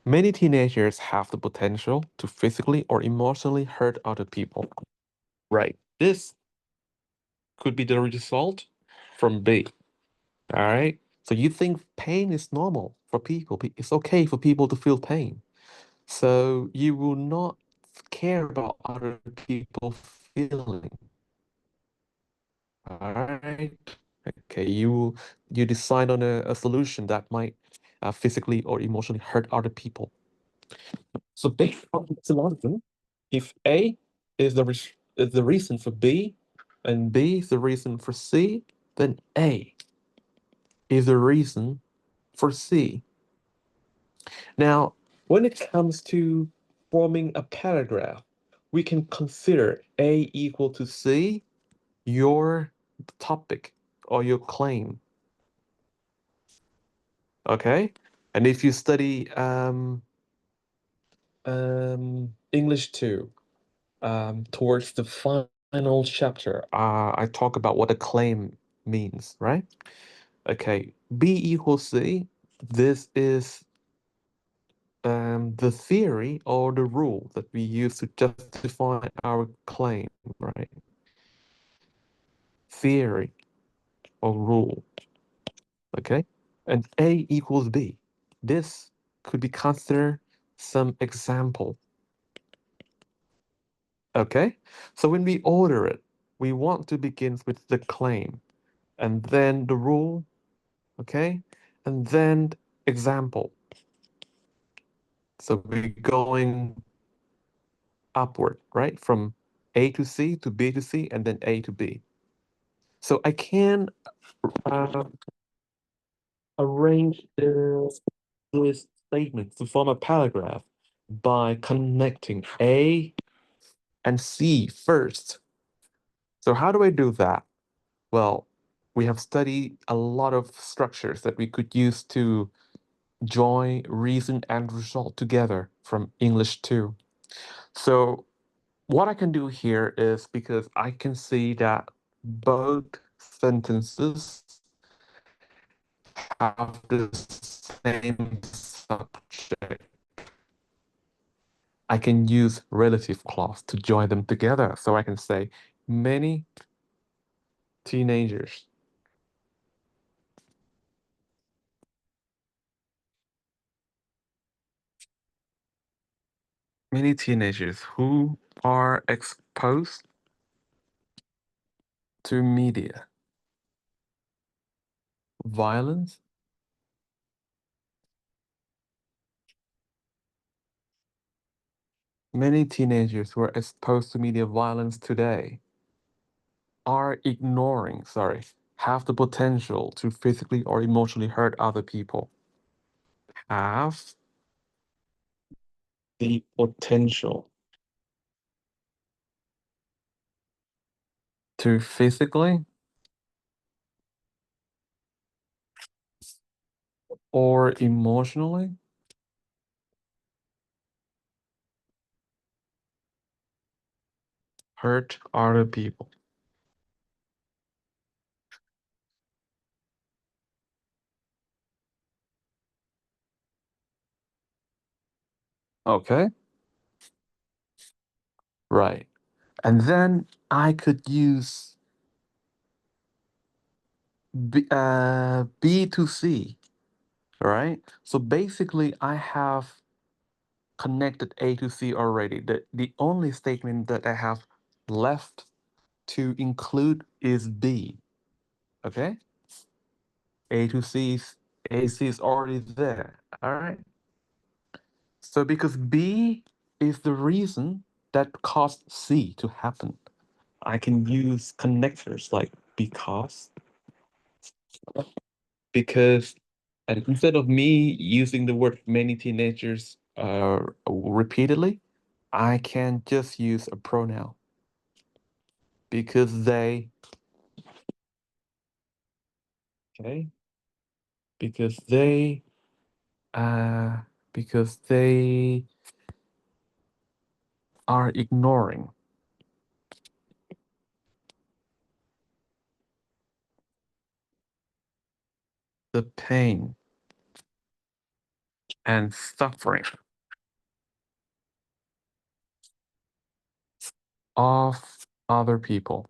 Many teenagers have the potential to physically or emotionally hurt other people. Right. This could be the result from B. All right. So you think pain is normal for people. It's okay for people to feel pain. So you will not care about other people feeling. All right. Okay. You decide on a solution that might physically or emotionally hurt other people. So based on the syllogism, if A is the reason for B and B is the reason for C, then A is the reason for C. Now, when it comes to forming a paragraph, we can consider A equal to C, your topic or your claim. Okay? And if you study English 2, towards the final chapter, I talk about what a claim means, right? Okay, B equals C. This is the theory or the rule that we use to justify our claim, right? Theory or rule, okay? And A equals B. This could be considered some example, okay? So when we order it, we want to begin with the claim and then the rule, okay? and then example. So we're going upward, right? From A to C to B to C and then A to B. So I can uh, arrange this statement to form a paragraph by connecting A and C first. So how do I do that? Well, we have studied a lot of structures that we could use to join reason and result together from English 2. So what I can do here is because I can see that both sentences have the same subject. I can use relative clause to join them together. So I can say many teenagers. Many teenagers who are exposed to media, violence, many teenagers who are exposed to media violence today are have the potential to physically or emotionally hurt other people. Have the potential to physically or emotionally hurt other people. Okay, right. And then I could use B to C, right? So basically, I have connected A to C already. The only statement that I have left to include is B. Okay? A to C is AC is already there. All right. So because B is the reason that caused C to happen, I can use connectors like because, and instead of me using the word many teenagers repeatedly, I can just use a pronoun because they, okay, because they, uh, because they are ignoring the pain and suffering of other people.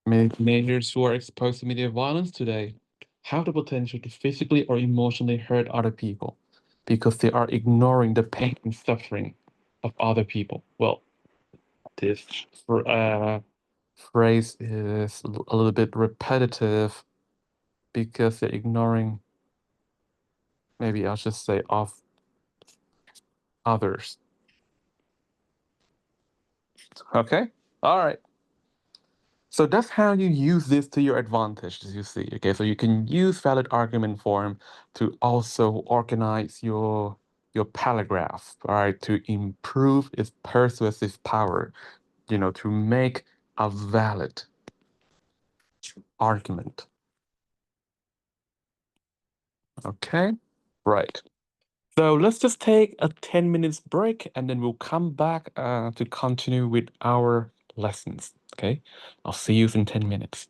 Many teenagers who are exposed to media violence today have the potential to physically or emotionally hurt other people because they are ignoring the pain and suffering of other people. Well, this uh, phrase is a little bit repetitive because they're ignoring, maybe I'll just say, of others. Okay? All right. So that's how you use this to your advantage, as you see. Okay, so you can use valid argument form to also organize your paragraph, all right, to improve its persuasive power, to make a valid argument. Okay, right. So let's just take a 10 minutes break and then we'll come back to continue with our lessons. Okay, I'll see you in 10 minutes.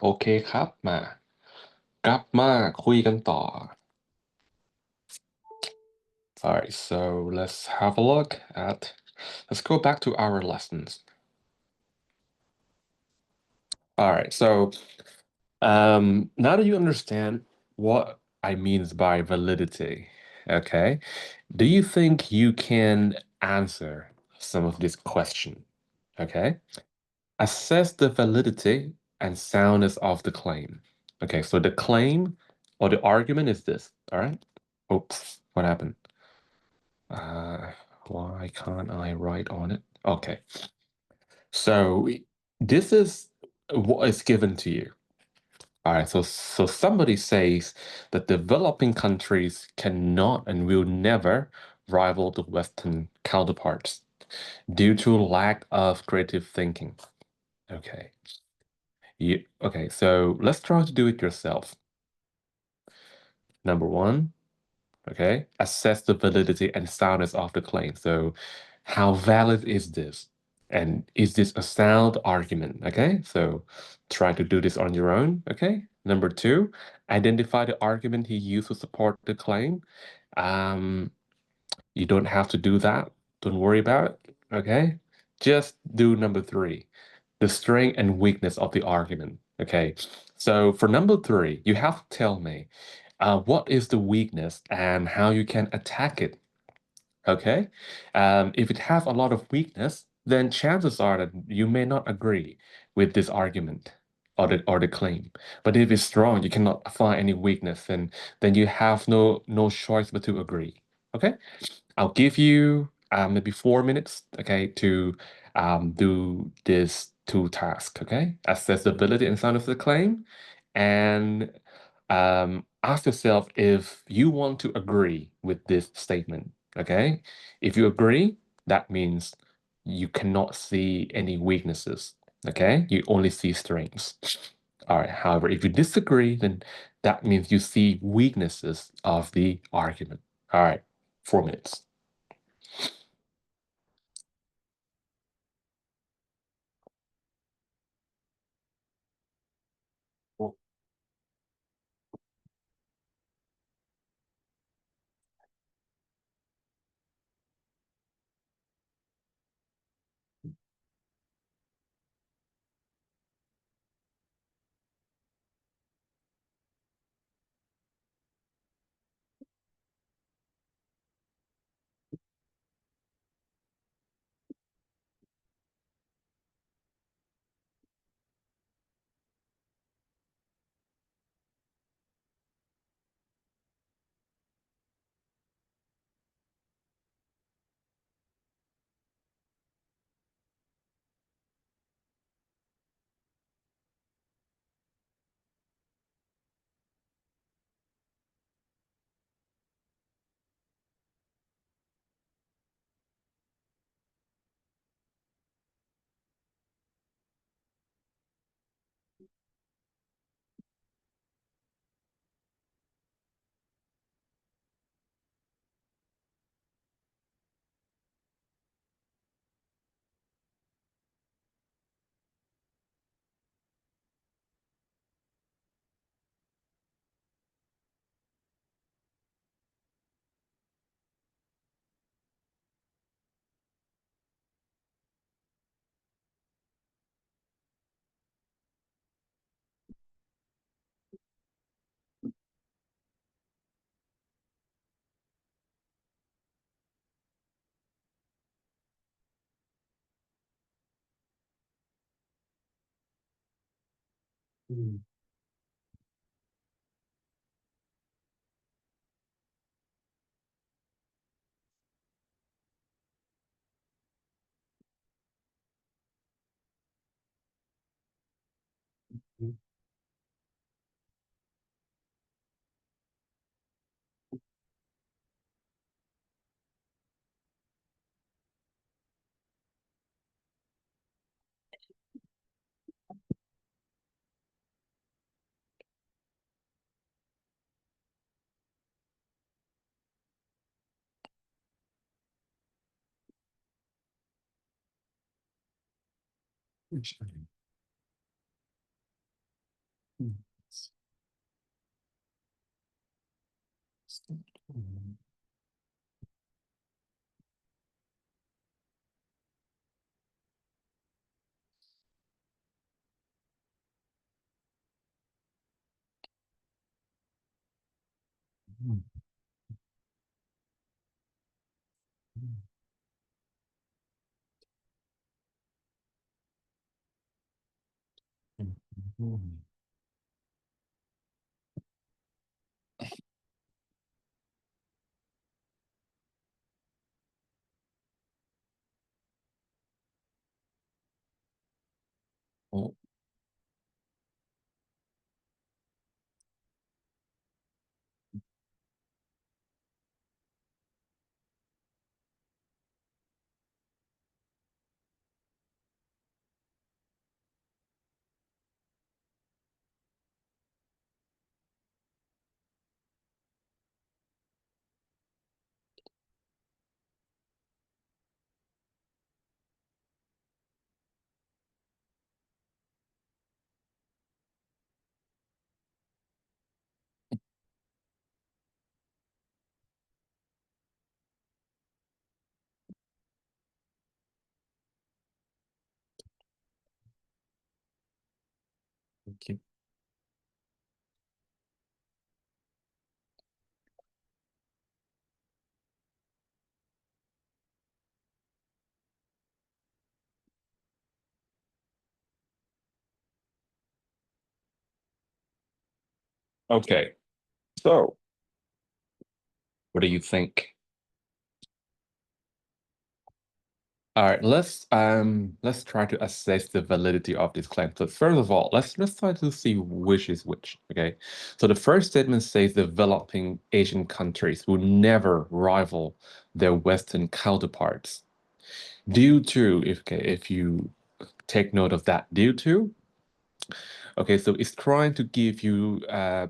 โอเคครับกลับมาคุยกันต่อ All right, so let's have a look at, let's go back to our lessons. All right, so now that you understand what I means by validity, okay, do you think you can answer some of this question? Okay, assess the validity and soundness of the claim. Okay, so the claim or the argument is this, all right? Oops, what happened? Uh, why can't I write on it? Okay. So this is what is given to you. All right, so somebody says that developing countries cannot and will never rival the Western counterparts due to lack of creative thinking. Okay. Okay, so let's try to do it yourself. Number one, okay, assess the validity and soundness of the claim. So how valid is this? And is this a sound argument? Okay, so try to do this on your own. Okay. Number two, identify the argument he used to support the claim. Um, you don't have to do that. Don't worry about it. Okay. Just do number three, the strength and weakness of the argument. Okay. So for number three, you have to tell me what is the weakness and how you can attack it. Okay. If it has a lot of weakness, then chances are that you may not agree with this argument or the claim. But if it's strong, you cannot find any weakness, and then you have no choice but to agree. Okay. I'll give you maybe 4 minutes, okay, to do this two tasks, okay? Accessibility and sound of the claim, and ask yourself if you want to agree with this statement, okay? If you agree, that means you cannot see any weaknesses, okay? You only see strengths. All right, however, if you disagree, then that means you see weaknesses of the argument. All right, 4 minutes. Mm. Oh, okay. Okay. So, what do you think? All right, let's try to assess the validity of this claim. So first of all, let's try to see which is which. Okay. So the first statement says developing Asian countries will never rival their Western counterparts. Due to, if you take note of that, due to, okay, so it's trying to give you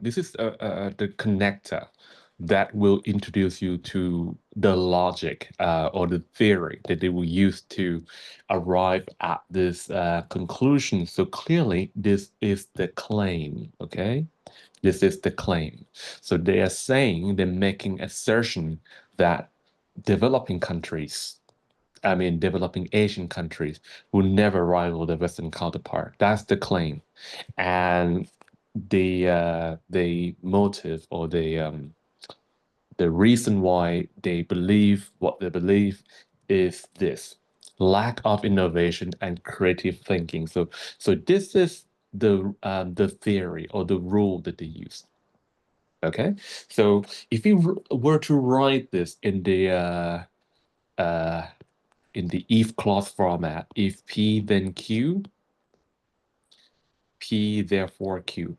this is the connector that will introduce you to the logic or the theory that they will use to arrive at this conclusion. So clearly, this is the claim, okay? This is the claim. So they are saying, they're making assertion that developing countries, I mean, developing Asian countries will never rival their Western counterpart. That's the claim. And the motive or the reason why they believe what they believe is this lack of innovation and creative thinking. So this is the theory or the rule that they use. Okay, so if you were to write this uh, in the if clause format, if P then Q, P therefore Q,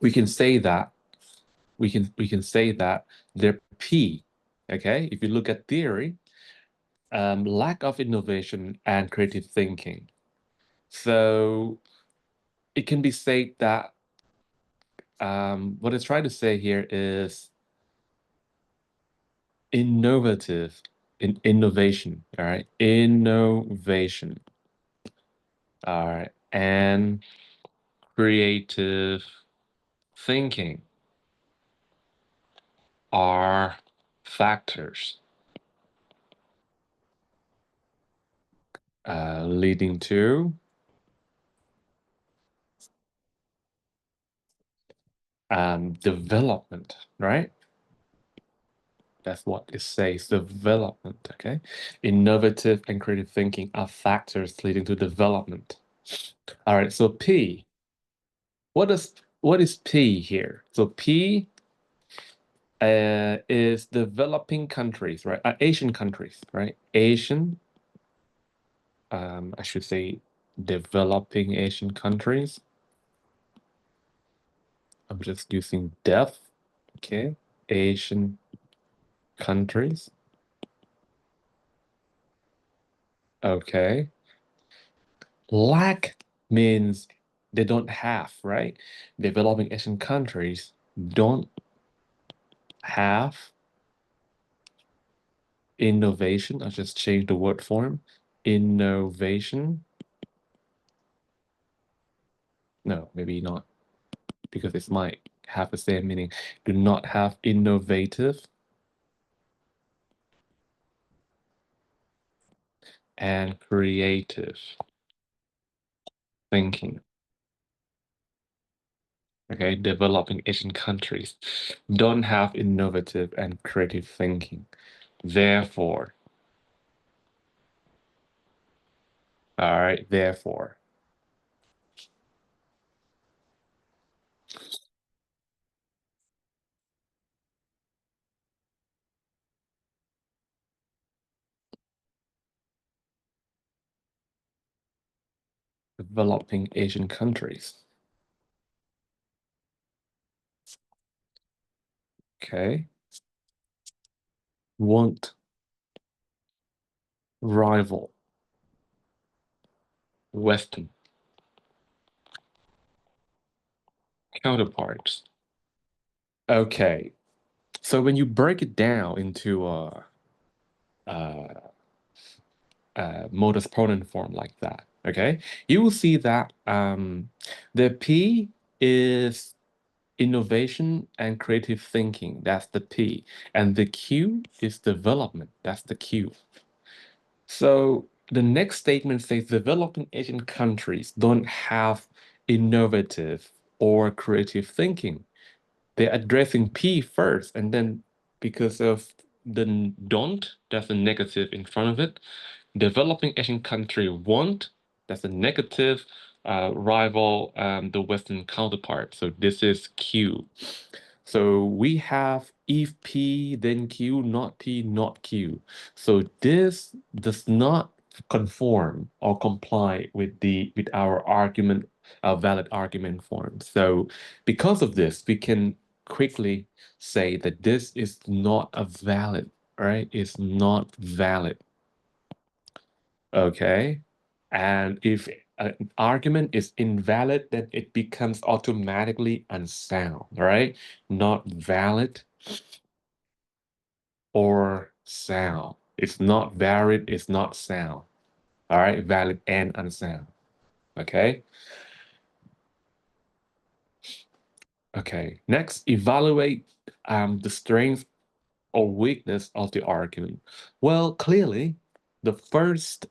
we can say that we can say that they're P. Okay, if you look at theory, lack of innovation and creative thinking. So it can be said that what it's trying to say here is innovative, innovation. All right, innovation. All right, and creative thinking are factors leading to development, right? That's what it says, development, okay? Innovative and creative thinking are factors leading to development. All right, so P, what is P here? So P is developing countries, right? Asian countries, right? Asian, I should say developing Asian countries. I'm just using def, okay? Asian countries, okay? Lack means they don't have, right? Developing Asian countries don't have innovation. I'll just change the word form. Innovation No, maybe not, because it might have the same meaning. Do not have innovative and creative thinking. Okay, developing Asian countries don't have innovative and creative thinking. Therefore, all right, therefore, developing Asian countries. Okay, won't rival Western counterparts. Okay, so when you break it down into uh, modus ponens form like that, okay, you will see that the P is innovation and creative thinking. That's the P. And the Q is development. That's the Q. So the next statement says developing Asian countries don't have innovative or creative thinking. They're addressing P first, and then because of the don't, that's a negative in front of it. Developing Asian country won't, that's a negative, rival the Western counterpart. So this is Q. So we have if P, then Q, not P, not Q. So this does not conform or comply with our argument, our valid argument form. So because of this, we can quickly say that this is not a valid, right? It's not valid. Okay. And if an argument is invalid, then it becomes automatically unsound, right? Not valid or sound. It's not valid, it's not sound. All right, valid and unsound. Okay. Okay. Next, evaluate the strength or weakness of the argument. Well, clearly, the first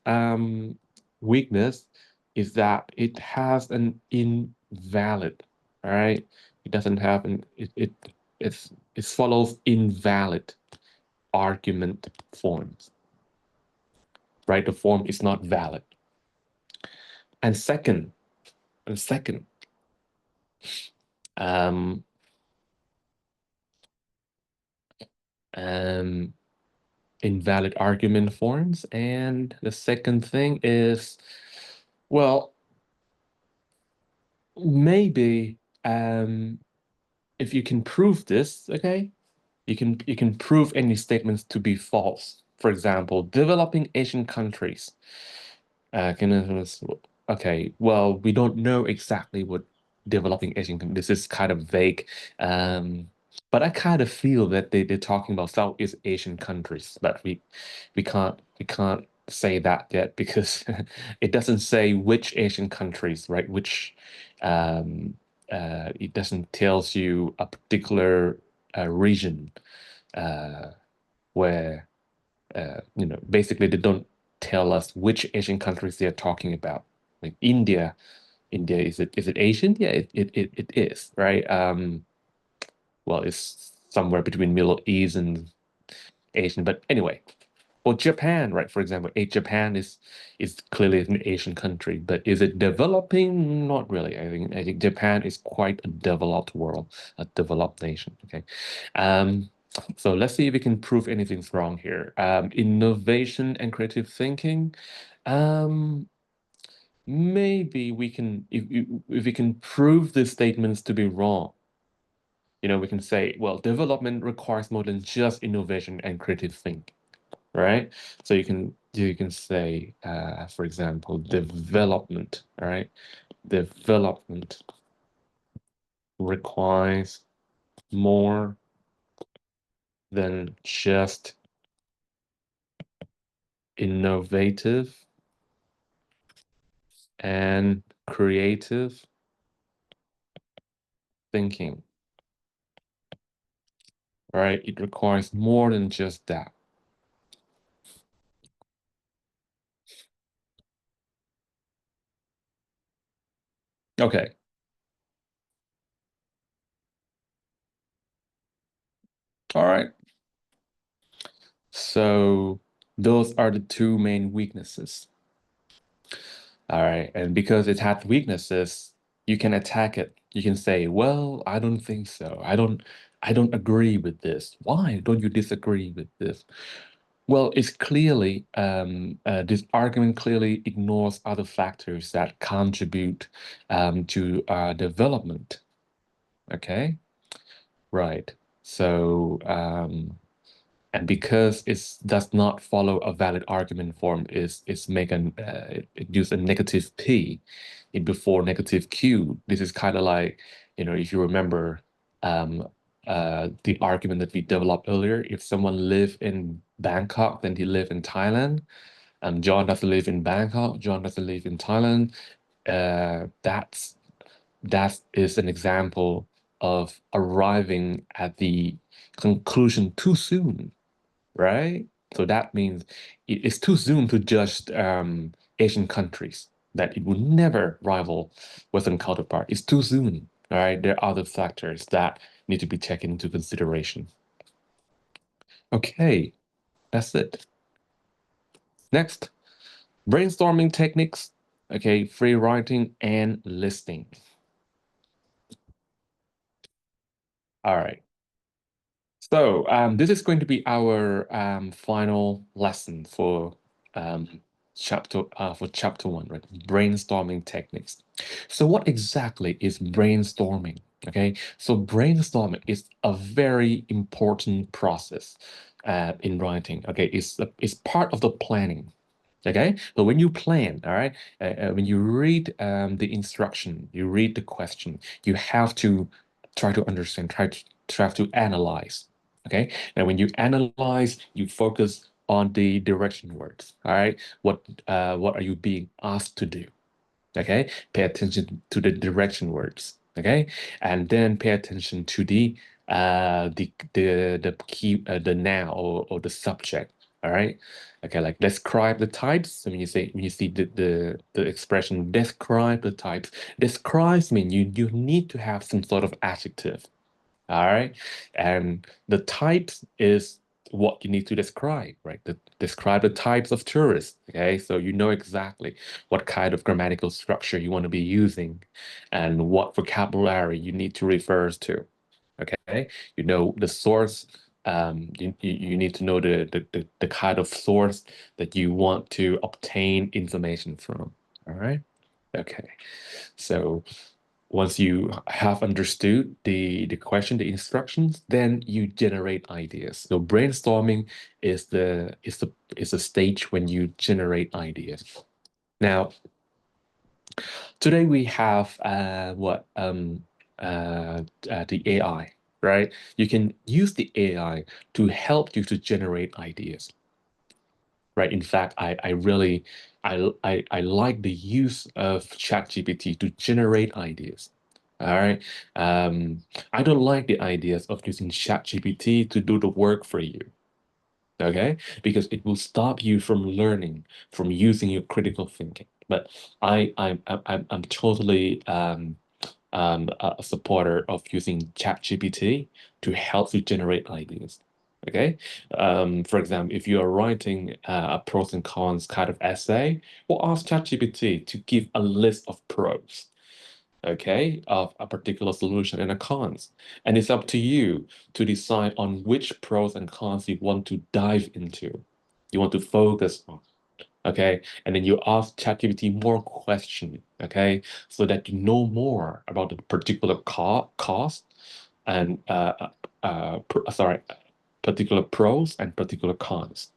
weakness is that it has an invalid, all right? It doesn't have it follows invalid argument forms, right? The form is not valid. And second, um, um, invalid argument forms. And the second thing is, well, maybe if you can prove this, okay, you can prove any statements to be false. For example, developing Asian countries. Okay, well, we don't know exactly what developing Asian. This is kind of vague, but I kind of feel that they're talking about Southeast Asian countries, but we can't say that yet because it doesn't say which Asian countries, right? Which it doesn't tells you a particular region uh, where basically they don't tell us which Asian countries they're talking about. Like India is it Asian? Yeah, it is, right? Well, it's somewhere between Middle East and Asian, but anyway. Well, Japan, right? For example, Japan is clearly an Asian country, but is it developing? Not really. I think Japan is quite a developed world, a developed nation. Okay, um, so let's see if we can prove anything's wrong here. Innovation and creative thinking. Um, maybe we can if we can prove these statements to be wrong. We can say, well, development requires more than just innovation and creative thinking, right? So you can say, for example, development, all right? Development requires more than just innovative and creative thinking, right? It requires more than just that. Okay. All right. So those are the two main weaknesses. All right. And because it has weaknesses, you can attack it. You can say, well, I don't think so. I don't agree with this. Why don't you disagree with this? Well, it's clearly this argument clearly ignores other factors that contribute to development. Okay, right. So and because it does not follow a valid argument form, is make it use a negative p in before negative q. This is kind of like, if you remember um, the argument that we developed earlier. If someone live in Bangkok, then he live in Thailand. And John doesn't live in Bangkok. John doesn't live in Thailand. That is an example of arriving at the conclusion too soon, right? So that means it's too soon to judge Asian countries, that it would never rival Western counterpart. It's too soon, all right? There are other factors that need to be taken into consideration. Okay, that's it. Next, brainstorming techniques. Okay, free writing and listing. All right. So this is going to be our final lesson um, chapter one, right? Brainstorming techniques. So what exactly is brainstorming? Okay, so brainstorming is a very important process in writing. Okay, it's part of the planning. Okay, so when you plan, all right, when you read the instruction, you read the question, you have to try to understand, try to analyze. Okay, now when you analyze, you focus on the direction words. All right, what are you being asked to do? Okay, pay attention to the direction words. Okay, and then pay attention to the key the noun or the subject. All right, okay, like describe the types. So when you see the expression describe the types, describes mean you need to have some sort of adjective. All right. And the types is what you need to describe, right? Describe the types of tourists. Okay. So you know exactly what kind of grammatical structure you want to be using and what vocabulary you need to refer to. Okay. You know the source. You need to know the kind of source that you want to obtain information from. All right. Okay. So once you have understood the question, the instructions, then you generate ideas. So brainstorming is the stage when you generate ideas. Now, today we have the AI, right? You can use the AI to help you to generate ideas, right? In fact, I really I like the use of ChatGPT to generate ideas. All right. I don't like the ideas of using ChatGPT to do the work for you. Okay, because it will stop you from learning, from using your critical thinking. But I'm totally a supporter of using ChatGPT to help you generate ideas. Okay. For example, if you are writing a pros and cons kind of essay, well, ask ChatGPT to give a list of pros, okay, of a particular solution and a cons. And it's up to you to decide on which pros and cons you want to dive into, you want to focus on. Okay. And then you ask ChatGPT more questions, okay, so that you know more about the particular cost and sorry, particular pros and particular cons.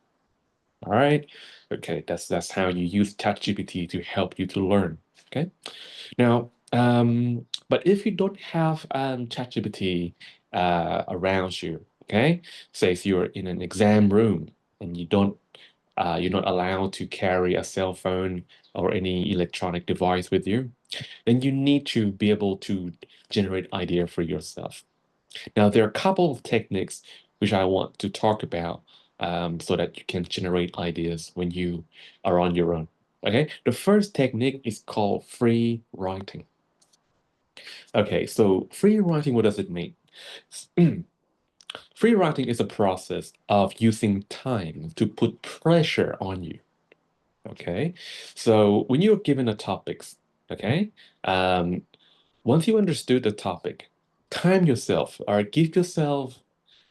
All right. Okay, that's how you use ChatGPT to help you to learn. Okay. Now, but if you don't have ChatGPT around you, okay, say if you're in an exam room and you don't you're not allowed to carry a cell phone or any electronic device with you, then you need to be able to generate idea for yourself. Now, there are a couple of techniques which I want to talk about so that you can generate ideas when you are on your own. Okay, the first technique is called free writing. Okay, so free writing, what does it mean? Free writing is a process of using time to put pressure on you. Okay, so when you're given a topics, okay, um, once you understood the topic, time yourself or give yourself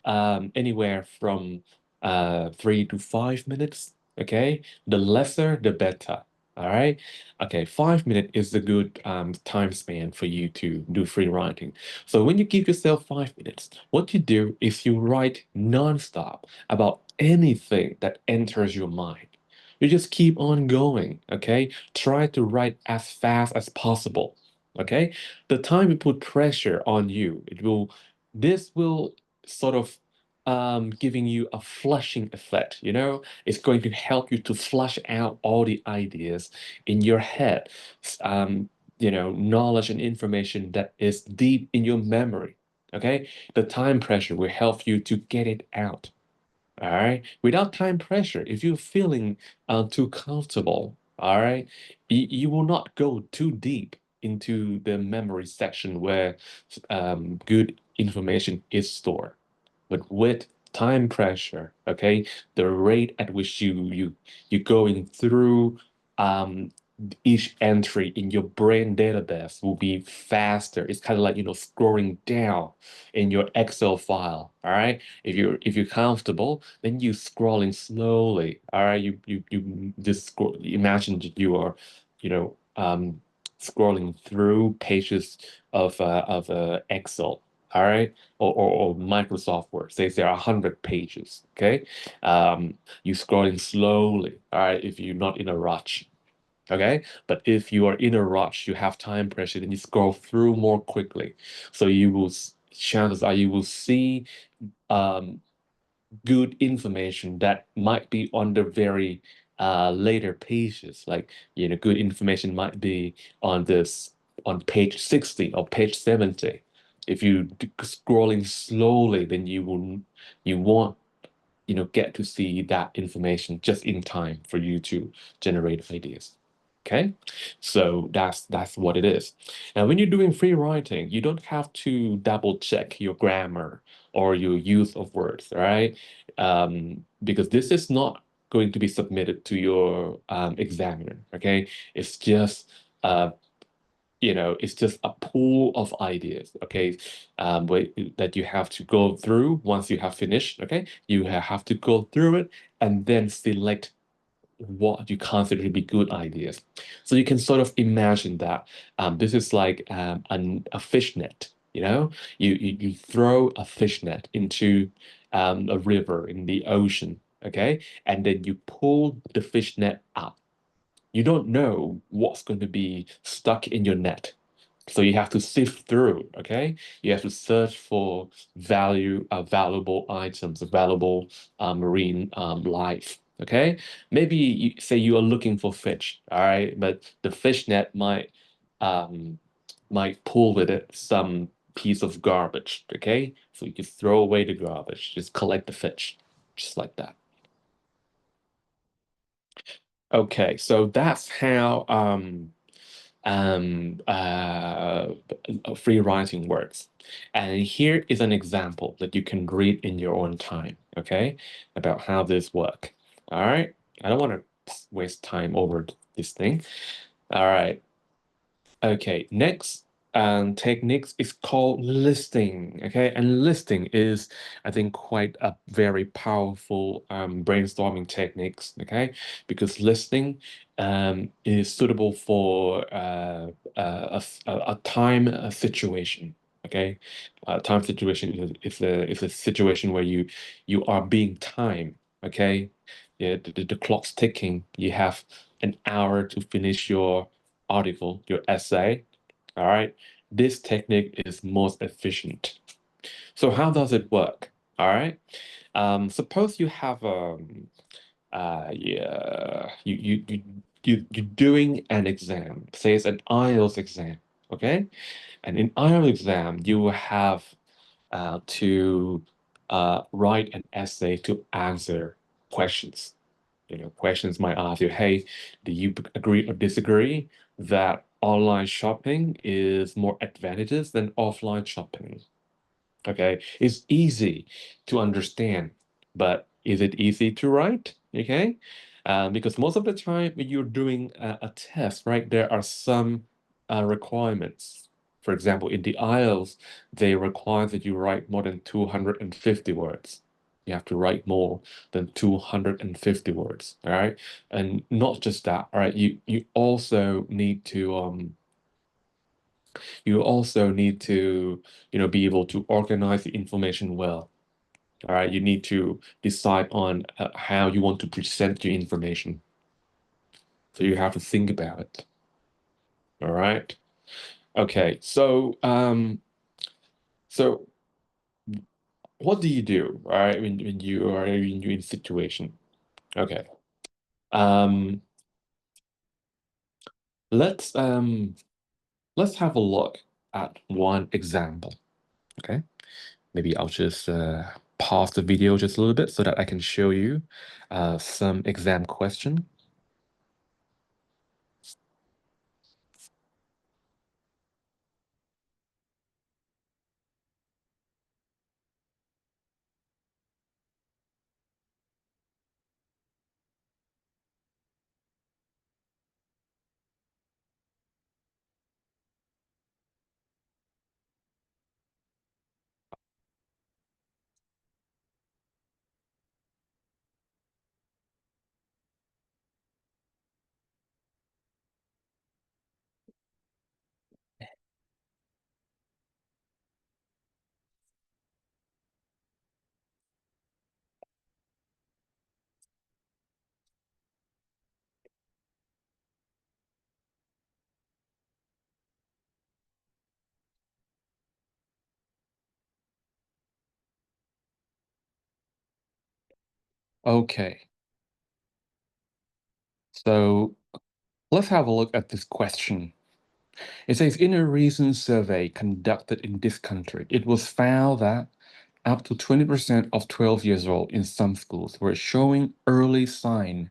anywhere from 3 to 5 minutes. Okay, the lesser, the better. All right. Okay, 5 minutes is a good time span for you to do free writing. So when you give yourself 5 minutes, what you do is you write nonstop about anything that enters your mind. You just keep on going. Okay, try to write as fast as possible. Okay, the time you put pressure on you, this will sort of giving you a flushing effect, you know? It's going to help you to flush out all the ideas in your head, knowledge and information that is deep in your memory, okay? The time pressure will help you to get it out. All right. Without time pressure, if you're feeling too comfortable, all right, you will not go too deep into the memory section where good information is stored. But with time pressure, okay, the rate at which you're going through um, each entry in your brain database will be faster. It's kind of like, scrolling down in your Excel file. All right. If you're comfortable, then you scrolling slowly. All right. You just imagine that you are, you know, scrolling through pages of Excel. All right. Or Microsoft Word. Say there are 100 pages. Okay. You scrolling slowly. All right. If you're not in a rush. Okay. But if you are in a rush, you have time pressure, then you scroll through more quickly. So chances are you will see um, good information that might be on the very later pages. Like, good information might be on page 60 or page 70. If scrolling slowly, then you won't, get to see that information just in time for you to generate ideas. Okay, so that's what it is. Now, when you're doing free writing, you don't have to double check your grammar or your use of words, right? Because this is not going to be submitted to your examiner. Okay, it's just uh, it's just a pool of ideas, okay, that you have to go through once you have finished, okay? You have to go through it and then select what you consider to be good ideas. So you can sort of imagine that this is like a fish net, you know? You throw a fish net into a river in the ocean, okay? And then you pull the fish net up. You don't know what's going to be stuck in your net. So you have to sift through, okay? You have to search for valuable items, valuable marine life, okay? Maybe you say you are looking for fish, all right? But the fish net um, might pull with it some piece of garbage, okay? So you can throw away the garbage, just collect the fish, just like that. Okay, so that's how um, uh, free writing works. And here is an example that you can read in your own time, okay, about how this work. All right. I don't want to waste time over this thing. All right. Okay, next techniques is called listing. Okay, and listing is, I think, quite a very powerful brainstorming techniques. Okay, because listing is suitable for a time situation. Okay, time situation is a situation where you are being timed. Okay, yeah, the clock's ticking. You have an hour to finish your article, your essay. All right. This technique is most efficient. So how does it work? All right. Suppose you have Yeah, you're doing an exam, say it's an IELTS exam, okay? And in IELTS exam, you will have to write an essay to answer questions. You know, questions might ask you, hey, do you agree or disagree that online shopping is more advantageous than offline shopping? Okay, it's easy to understand, but is it easy to write? Okay, because most of the time when you're doing a test, right, there are some requirements. For example, in the IELTS, they require that you write more than 250 words. You have to write more than 250 words, all right? And not just that, all right, you also need to be able to organize the information well. All right, you need to decide on how you want to present your information. So you have to think about it. All right. Okay. So what do you do, all right, when you are in a situation? Okay. Um, let's um let's have a look at one example. Okay. Maybe I'll just pause the video just a little bit so that I can show you some exam question. Okay, so let's have a look at this question. It says, in a recent survey conducted in this country, it was found that up to 20% of 12 years old in some schools were showing early sign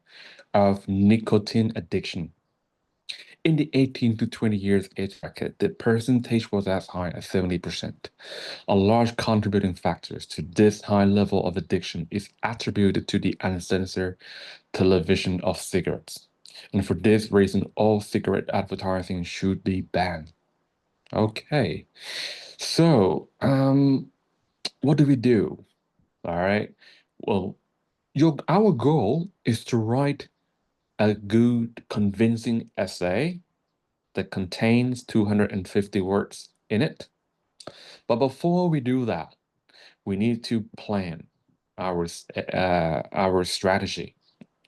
of nicotine addiction. In the 18 to 20 years age bracket, the percentage was as high as 70%. A large contributing factor to this high level of addiction is attributed to the uncensored television of cigarettes. And for this reason, all cigarette advertising should be banned. Okay. So, what do we do? All right. Well, our goal is to write a good, convincing essay that contains 250 words in it. But before we do that, we need to plan our strategy.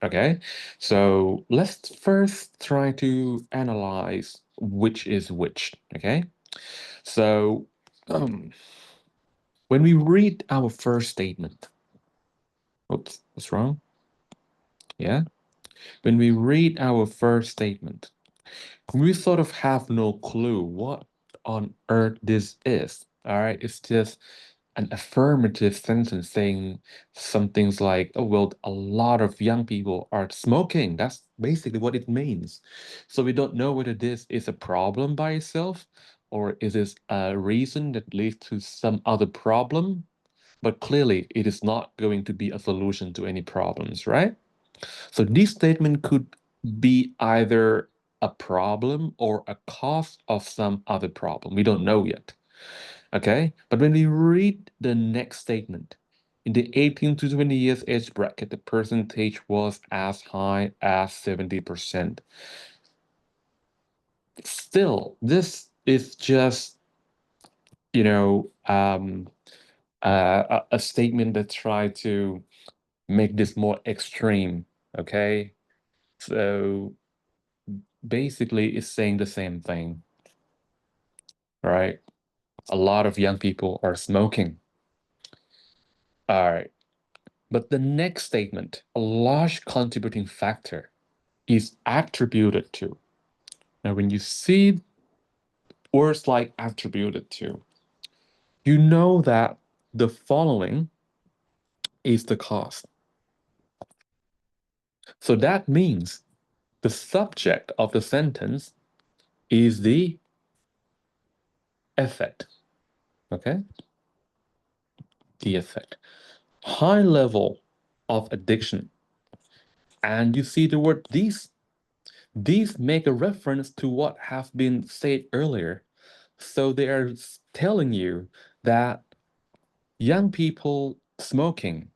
Okay. So let's first try to analyze which is which. Okay. So, um, when we read our first statement, oops, what's wrong? Yeah. When we read our first statement, we sort of have no clue what on earth this is. All right. It's just an affirmative sentence saying some things like, oh, well, a lot of young people are smoking. That's basically what it means. So we don't know whether this is a problem by itself or is this a reason that leads to some other problem. But clearly, it is not going to be a solution to any problems, right? So this statement could be either a problem or a cause of some other problem. We don't know yet. Okay, but when we read the next statement, in the 18 to 20 years age bracket, the percentage was as high as 70%. Still, this is just, you know, a statement that tried to make this more extreme. Okay, so basically, it's saying the same thing, right? A lot of young people are smoking. All right. But the next statement, a large contributing factor, is attributed to. Now, when you see words like attributed to, you know that the following is the cause. So that means the subject of the sentence is the effect. Okay? The effect. High level of addiction. And you see the word these. These make a reference to what have been said earlier. So they are telling you that young people smoking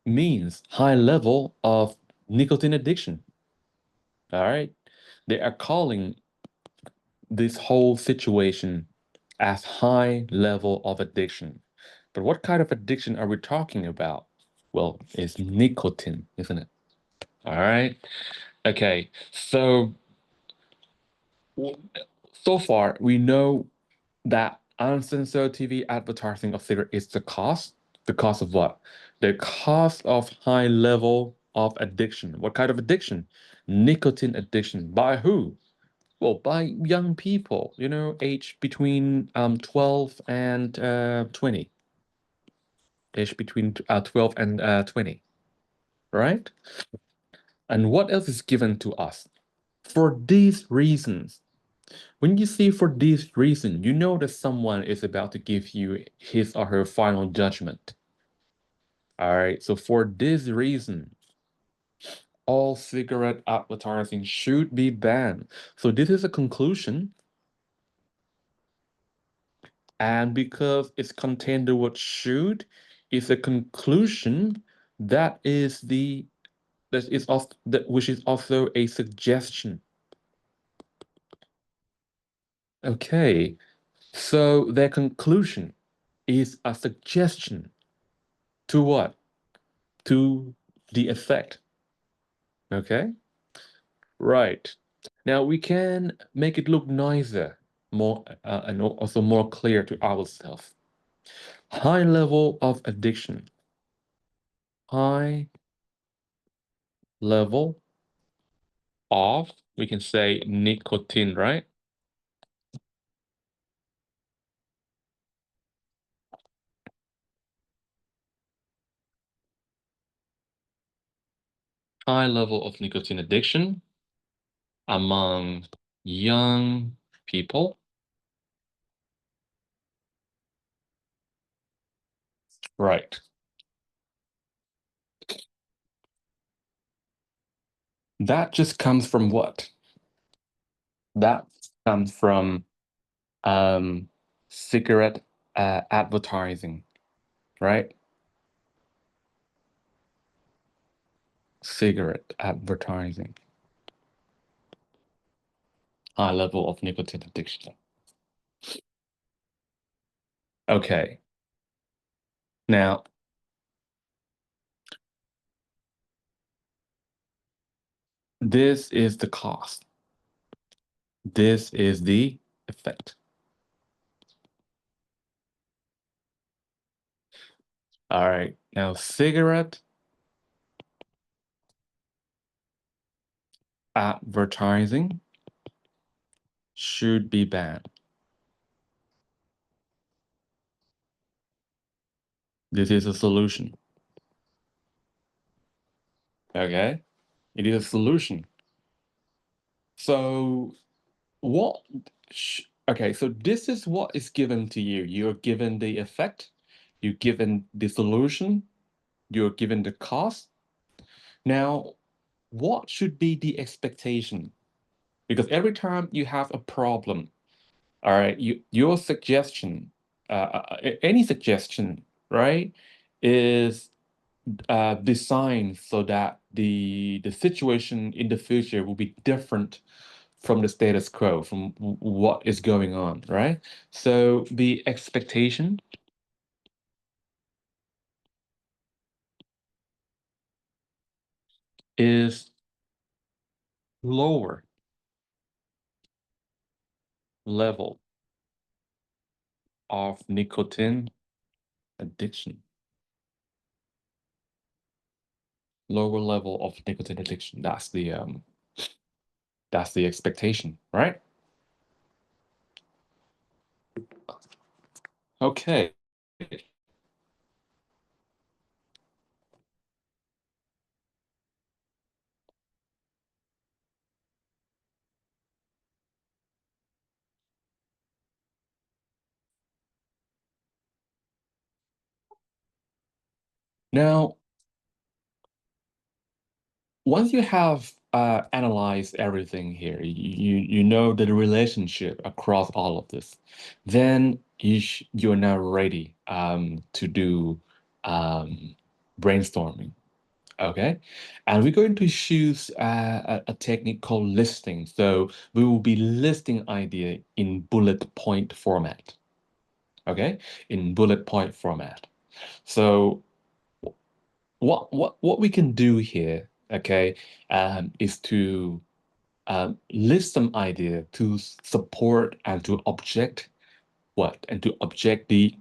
means high level of nicotine addiction. All right. They are calling this whole situation as high level of addiction. But what kind of addiction are we talking about? Well, it's nicotine, isn't it? All right. Okay. So far we know that uncensored TV advertising of cigarette is the cause. The cause of what? The cause of high level of addiction. What kind of addiction? Nicotine addiction. By who? Well, by young people, age between 12 and 20. Age between 12 and 20, right? And what else is given to us? For these reasons, when you see for this reason, you know that someone is about to give you his or her final judgment. All right, so for this reason, all cigarette advertising should be banned. So this is a conclusion, and because it's contained the word should, it's a conclusion that is the that is also that which is also a suggestion. Okay, so their conclusion is a suggestion to what? To the effect. Okay? Right. Now we can make it look nicer, more and also more clear to ourselves. High level of addiction. High level of, we can say nicotine, right? High level of nicotine addiction among young people. Right. That just comes from what? That comes from um, cigarette advertising, right? Cigarette advertising, high level of nicotine addiction. Okay, now this is the cost. This is the effect. All right, now cigarette advertising should be banned. This is a solution. Okay, it is a solution. So what? Okay, so this is what is given to you. You're given the effect, you're given the solution, you're given the cost. Now, what should be the expectation? Because every time you have a problem, all right, your suggestion, any suggestion, right, is designed so that the situation in the future will be different from the status quo, from what is going on, right? So the expectation is lower level of nicotine addiction. lower level of nicotine addiction. That's the expectation, right? Okay. Now, once you have analyzed everything here, you know the relationship across all of this, then you're now ready to do um, brainstorming. Okay, and we're going to choose a technique called listing. So we will be listing idea in bullet point format. Okay, in bullet point format. So what we can do here, okay, is to list some idea to support and to object what and to object the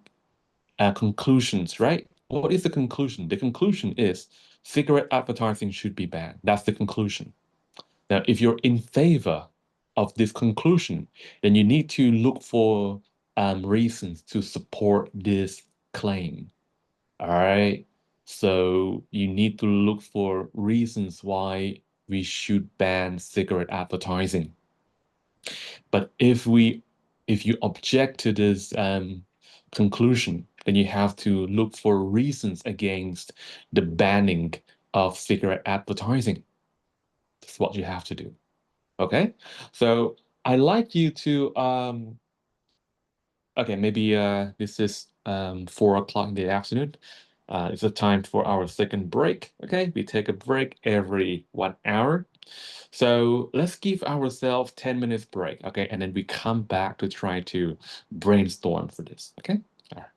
conclusions, right? What is the conclusion? The conclusion is cigarette advertising should be banned. That's the conclusion. Now, if you're in favor of this conclusion, then you need to look for reasons to support this claim. All right. So you need to look for reasons why we should ban cigarette advertising. But if you object to this conclusion, then you have to look for reasons against the banning of cigarette advertising. That's what you have to do. Okay? So I like you to okay, maybe this is 4 o'clock in the afternoon. It's a time for our second break. Okay, we take a break every 1 hour. So let's give ourselves 10 minutes break. Okay, and then we come back to try to brainstorm for this. Okay. All right.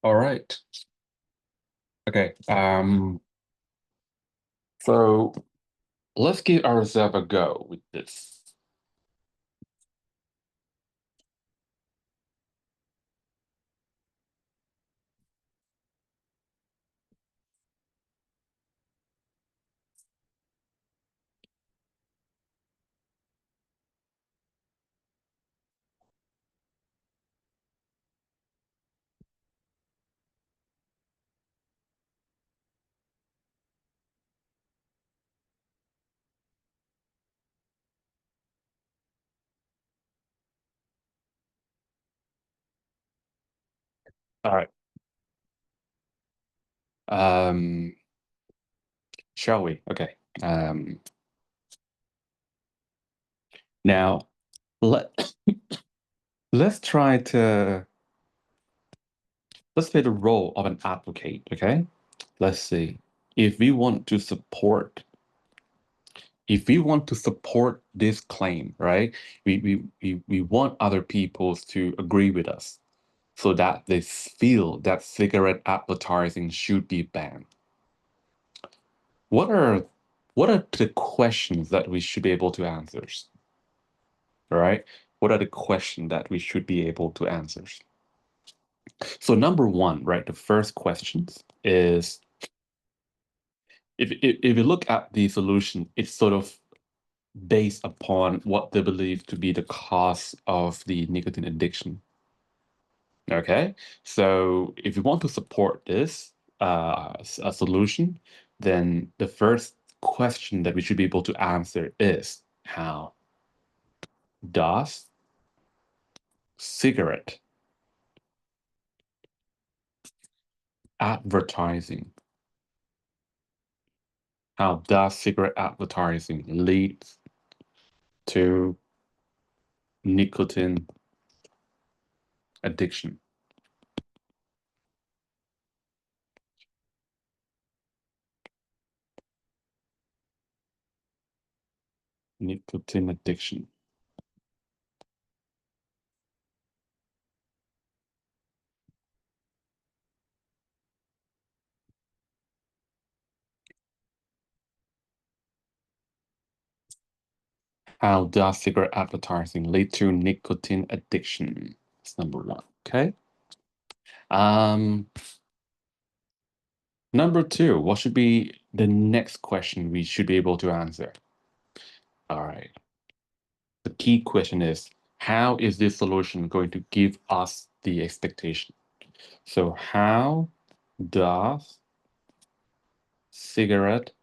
All right. Okay. So let's give ourselves a go with this. All right. Um, shall we? Okay. Now let let's try to let's play the role of an advocate, okay? Let's see. If we want to support if we want to support this claim, right? We want other people to agree with us so that they feel that cigarette advertising should be banned. What are what are the questions that we should be able to answer? All right? What are the questions that we should be able to answer? So number one, right, the first questions is if you look at the solution, it's sort of based upon what they believe to be the cause of the nicotine addiction. Okay, so if you want to support this a solution, then the first question that we should be able to answer is how does cigarette advertising how does cigarette advertising lead to nicotine addiction? Nicotine addiction. How does cigarette advertising lead to nicotine addiction? That's number one. Okay. Um, Number two, what should be the next question we should be able to answer? All right. The key question is, how is this solution going to give us the expectation? So how does cigarette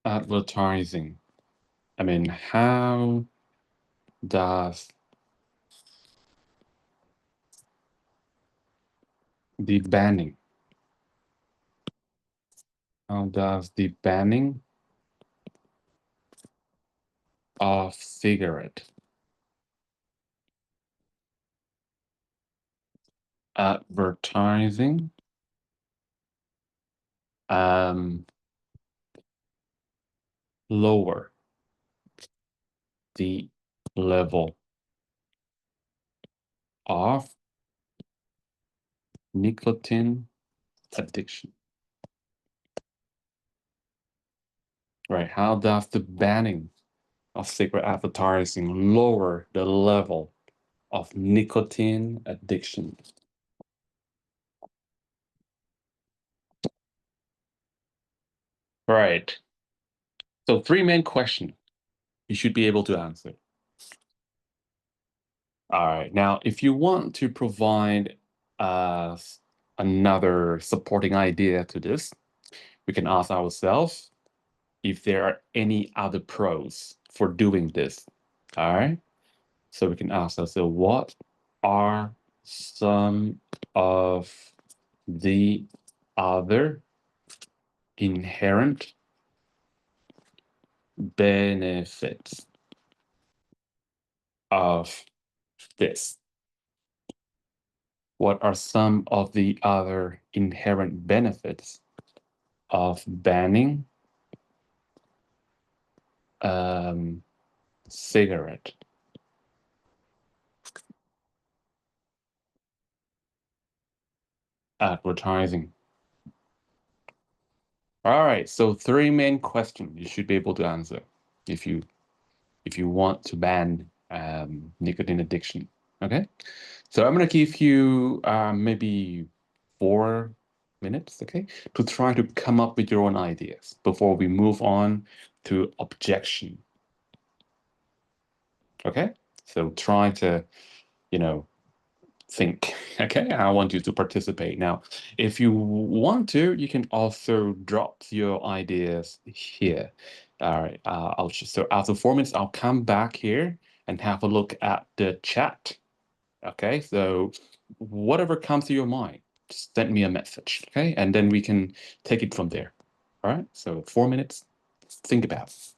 advertising, how does the banning, how does the banning of cigarette advertising um, lower the level of nicotine addiction? Right? How does the banning of cigarette advertising lower the level of nicotine addiction? Right. So three main questions you should be able to answer. All right. Now, if you want to provide uh, another supporting idea to this, we can ask ourselves if there are any other pros for doing this. All right. So we can ask ourselves, what are some of the other inherent benefits of this? What are some of the other inherent benefits of banning um, cigarette Advertising. All right, so three main questions you should be able to answer if you want to ban nicotine addiction. Okay, so I'm gonna give you maybe 4 minutes, okay, to try to come up with your own ideas before we move on to objection. Okay, so try to, you know, think. Okay, I want you to participate. Now, if you want to, you can also drop your ideas here. All right, so after 4 minutes, I'll come back here and have a look at the chat. Okay, so whatever comes to your mind, just send me a message. Okay, and then we can take it from there. All right, so 4 minutes, think about it.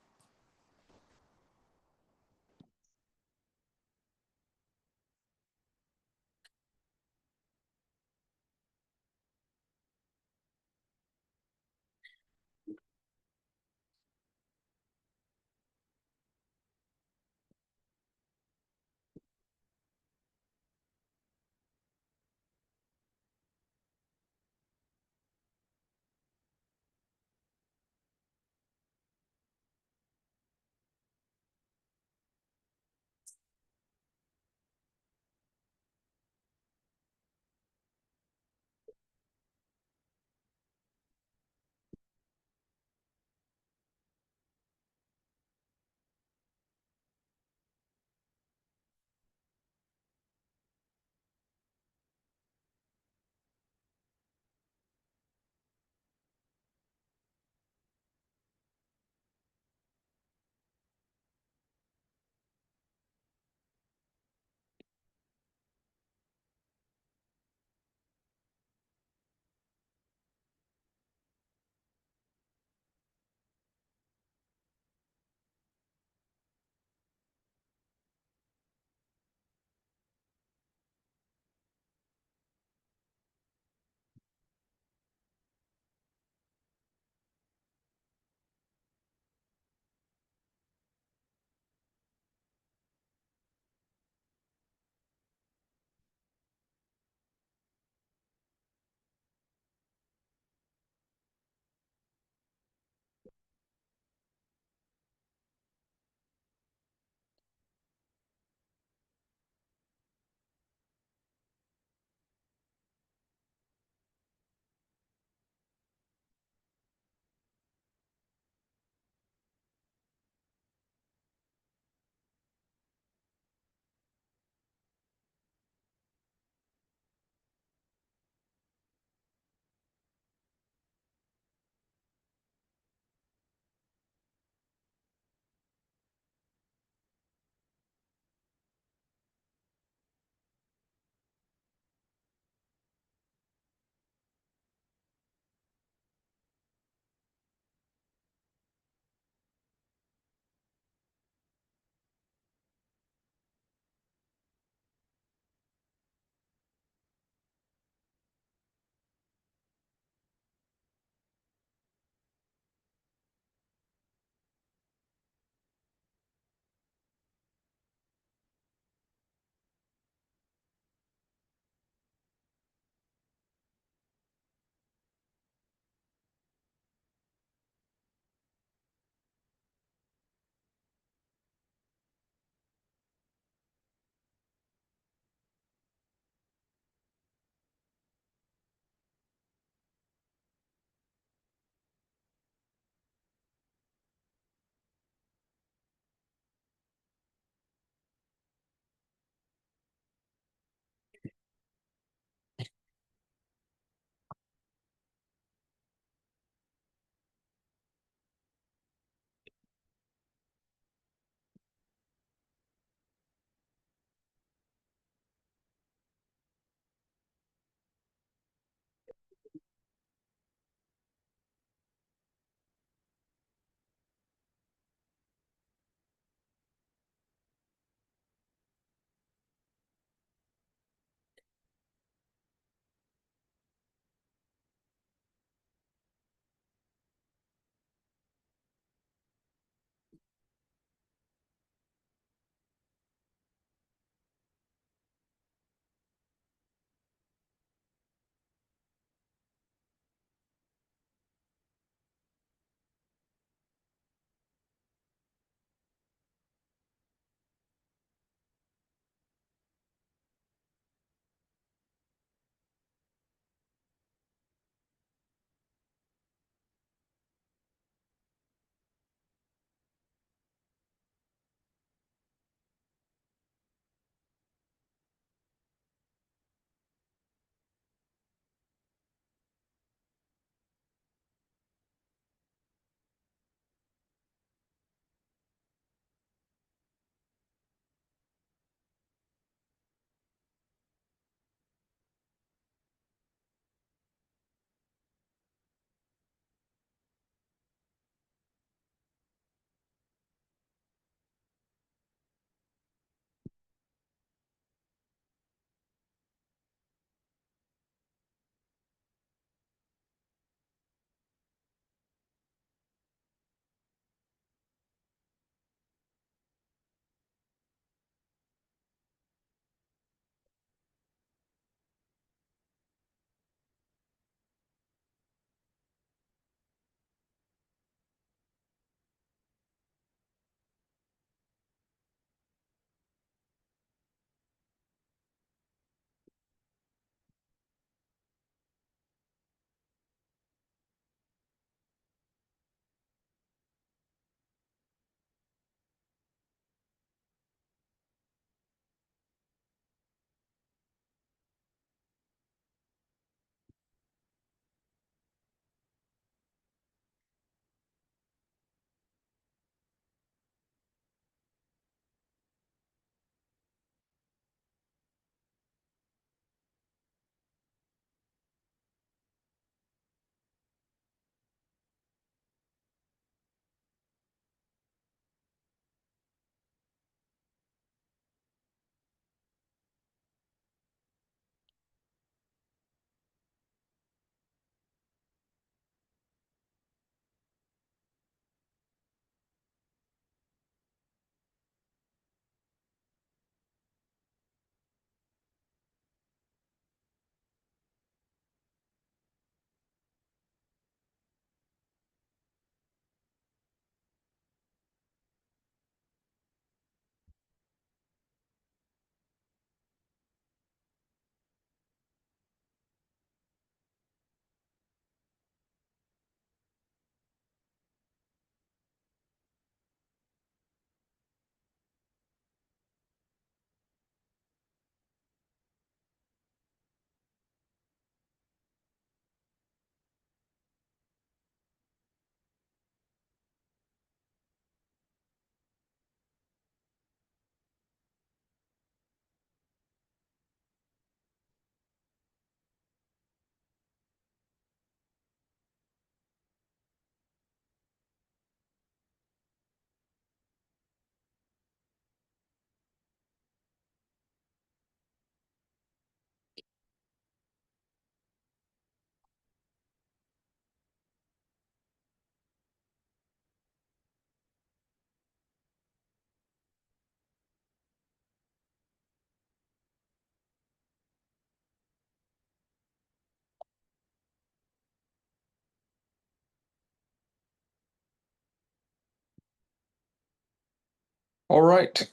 All right.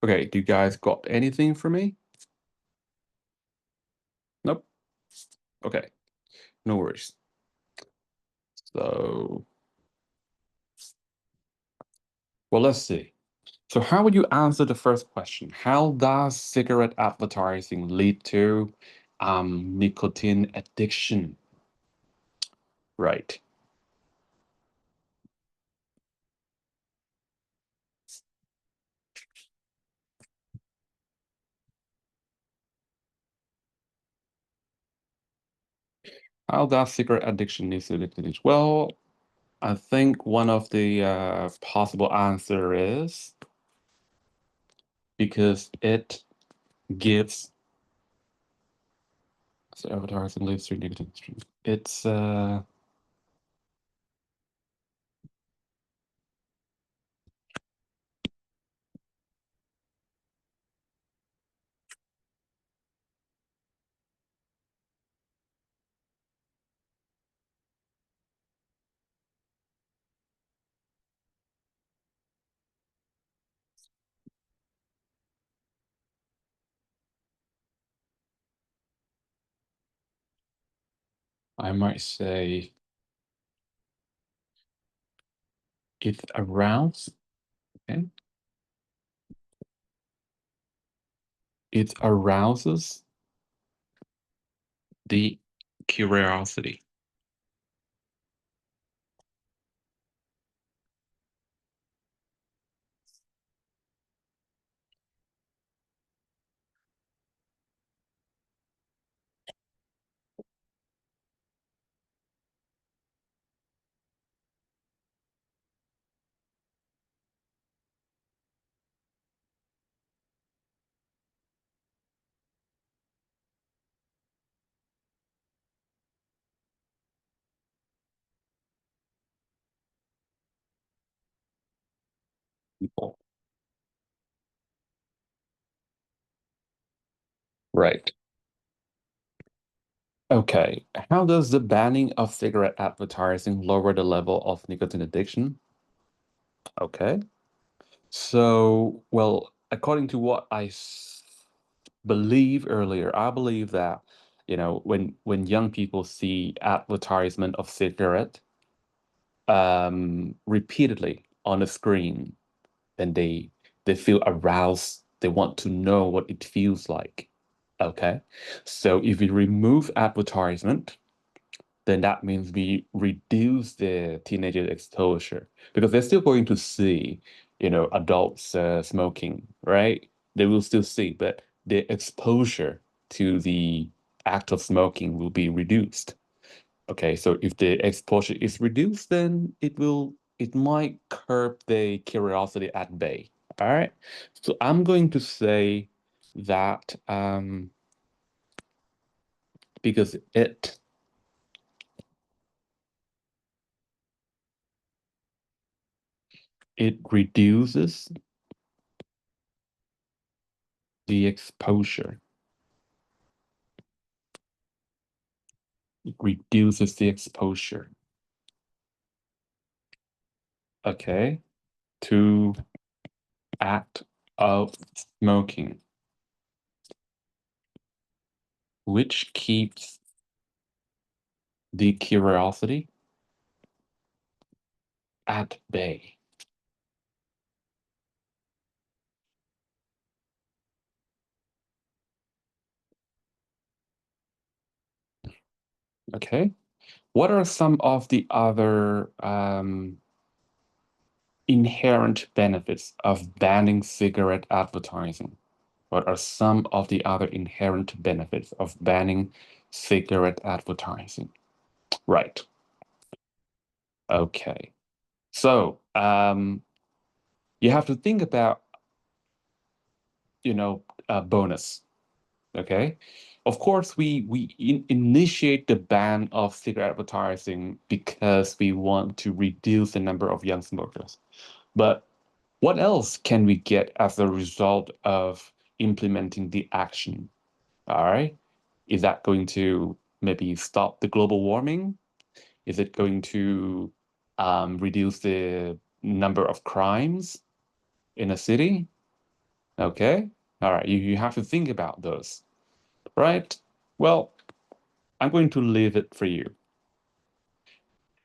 Okay, do you guys got anything for me? Nope. Okay, no worries. So, well, let's see. So how would you answer the first question? How does cigarette advertising lead to nicotine addiction? Right. How does cigarette addiction lead to nicotine addiction? Well, I think one of the possible answer is because it gives so advertising leads to nicotine addiction. It's I might say it arouses. Okay? It arouses the curiosity. People. Right. Okay. How does the banning of cigarette advertising lower the level of nicotine addiction? Okay. So, well, according to what believe earlier, I believe that, when young people see advertisement of cigarette repeatedly on the screen, then they feel aroused. They want to know what it feels like. Okay. So if we remove advertisement, then that means we reduce the teenager exposure because they're still going to see, adults smoking, right? They will still see, but the exposure to the act of smoking will be reduced. Okay, so if the exposure is reduced, then it might curb the curiosity at bay. All right. So I'm going to say that because it reduces the exposure. It reduces the exposure. Okay, to act of smoking, which keeps the curiosity at bay. Okay. What are some of the other inherent benefits of banning cigarette advertising? What are some of the other inherent benefits of banning cigarette advertising? Right. Okay. So, you have to think about, a bonus. Okay. Of course, we initiate the ban of cigarette advertising because we want to reduce the number of young smokers. But what else can we get as a result of implementing the action? All right. Is that going to maybe stop the global warming? Is it going to reduce the number of crimes? in a city? Okay. All right. You have to think about those, right? Well, I'm going to leave it for you.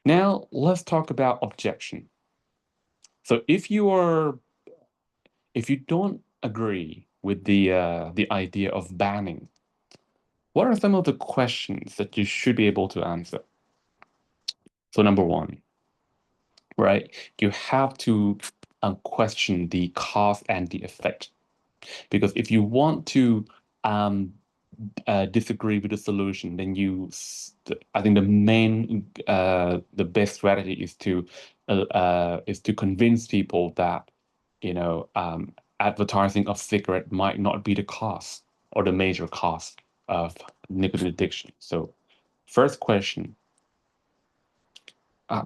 Now, let's talk about objection. So if you don't agree with the idea of banning, what are some of the questions that you should be able to answer? So number one, right? You have to question the cause and the effect. Because if you want to um, disagree with the solution, then I think the best strategy is to convince people that, advertising of cigarette might not be the cause or the major cause of nicotine addiction. So, first question, uh,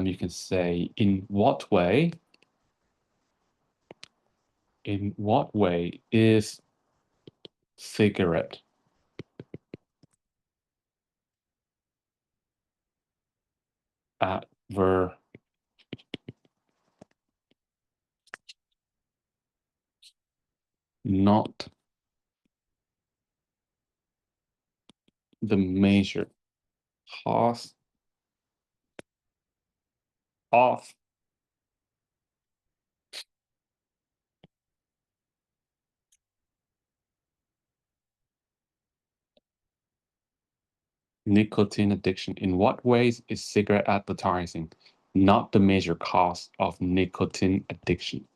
you can say, in what way is cigarette advertising not the major cause of nicotine addiction? In what ways is cigarette advertising not the major cause of nicotine addiction?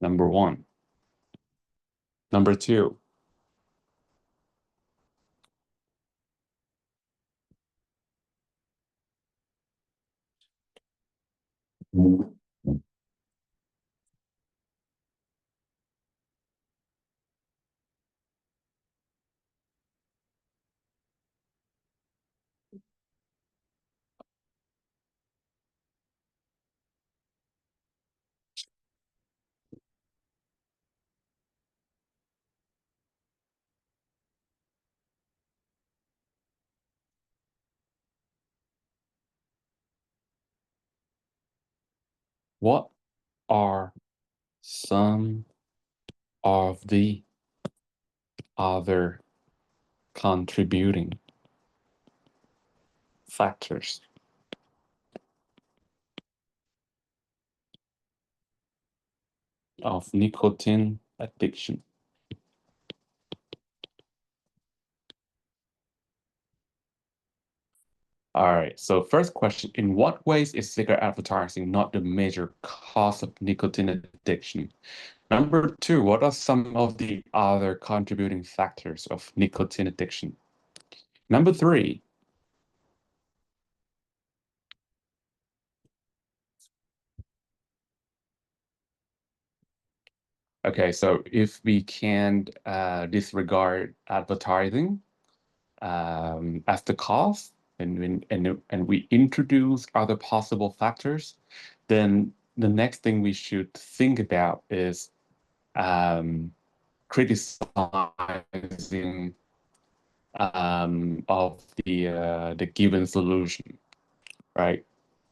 Number one. Number two, what are some of the other contributing factors of nicotine addiction? All right, so first question, in what ways is cigarette advertising not the major cause of nicotine addiction? Number two, what are some of the other contributing factors of nicotine addiction? Number three, okay, so if we can disregard advertising as the cause and we introduce other possible factors, then the next thing we should think about is criticizing of the given solution, right?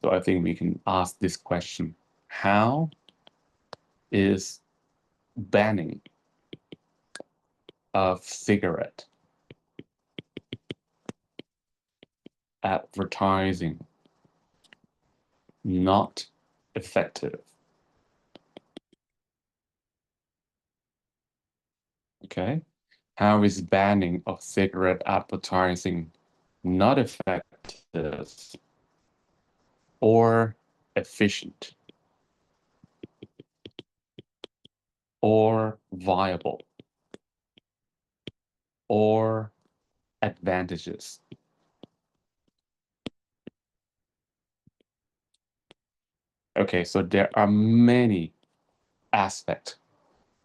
So I think we can ask this question: how is banning of cigarette advertising not effective? Okay. How is banning of cigarette advertising not effective or efficient or viable or advantages? Okay, so there are many aspects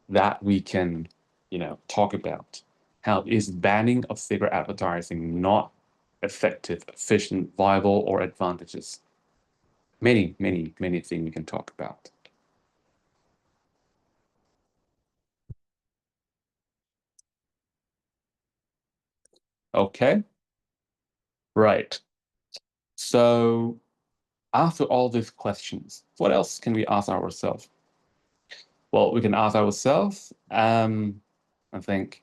that we can, talk about. How is banning of cigarette advertising not effective, efficient, viable, or advantages? Many, many, many things we can talk about. Okay, right. So after all these questions, what else can we ask ourselves? Well, we can ask ourselves, I think,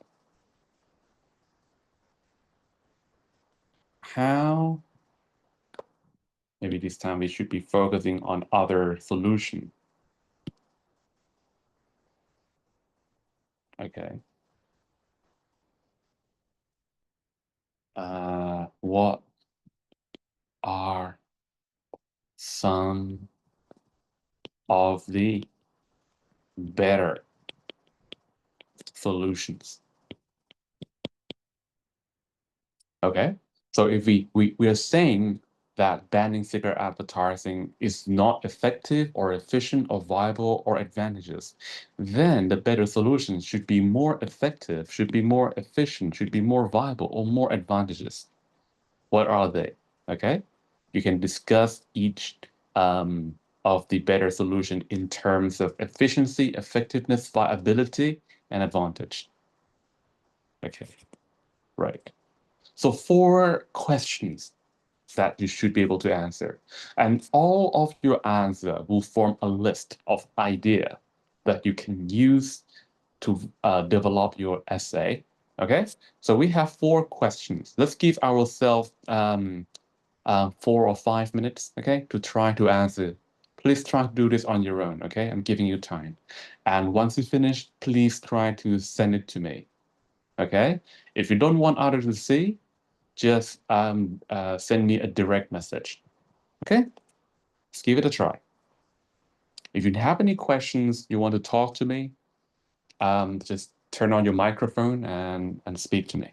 how, maybe this time we should be focusing on other solution. Okay. What are some of the better solutions? Okay. So if we are saying that banning cigarette advertising is not effective or efficient or viable or advantageous, then the better solution should be more effective, should be more efficient, should be more viable or more advantageous. What are they? Okay. You can discuss each of the better solution in terms of efficiency, effectiveness, viability, and advantage. Okay. Right. So four questions that you should be able to answer. And all of your answer will form a list of idea that you can use to develop your essay. Okay, so we have four questions. Let's give ourselves 4 or 5 minutes, okay, to try to answer. Please try to do this on your own, okay? I'm giving you time. And once you finish, please try to send it to me, okay? If you don't want others to see, just send me a direct message. Okay, let's give it a try. If you have any questions, you want to talk to me, just turn on your microphone and speak to me.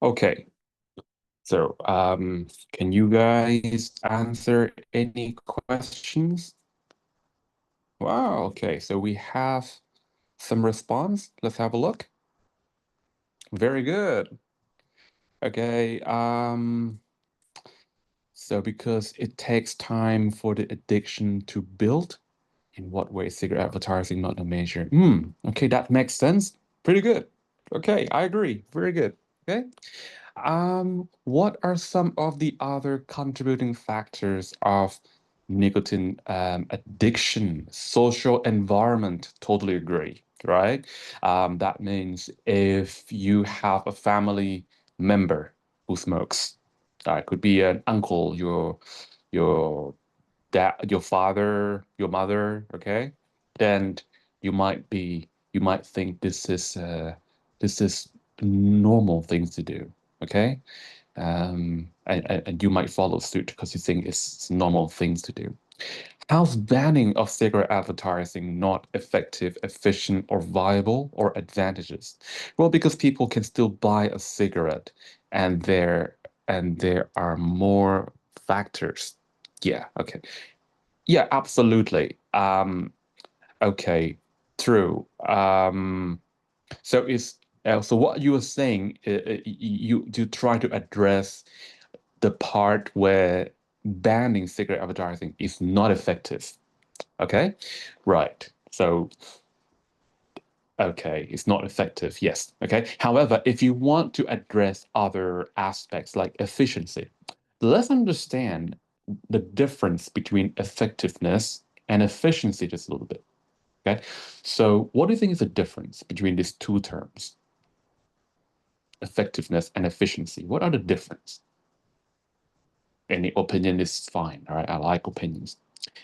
Okay. So, can you guys answer any questions? Wow, okay. So we have some response. Let's have a look. Very good. Okay. So because it takes time for the addiction to build, in what way is cigarette advertising not a measure? Okay, that makes sense. Pretty good. Okay, I agree. Very good. Okay. What are some of the other contributing factors of nicotine addiction? Social environment, totally agree, right? That means if you have a family member who smokes, it could be an uncle, your dad, your father, your mother, okay? Then you might think this is normal things to do, okay? And you might follow suit because you think it's normal things to do. How's banning of cigarette advertising not effective, efficient, or viable, or advantages? Well, because people can still buy a cigarette, and there are more factors. Yeah, okay. Yeah, absolutely. Okay, true. So what you were saying, you try to address the part where banning cigarette advertising is not effective. Okay, right. So okay, it's not effective. Yes. Okay. However, if you want to address other aspects like efficiency, let's understand the difference between effectiveness and efficiency just a little bit. Okay. So, what do you think is the difference between these two terms, effectiveness and efficiency? What are the difference? Any opinion is fine. All right. I like opinions.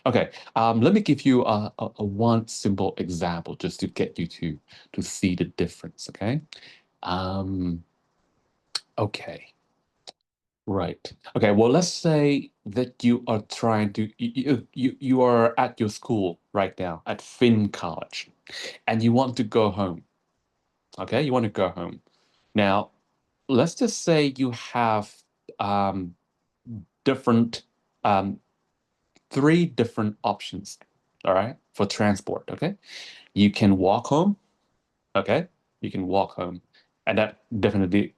Okay. Let me give you a one simple example just to get you to see the difference. Okay. Um, okay. Right. Okay. Well, let's say that you are trying to you are at your school right now at Finn College, and you want to go home. Okay, you want to go home. Now, let's just say you have um, different um, three different options, all right, for transport. Okay, you can walk home. Okay, you can walk home, and that definitely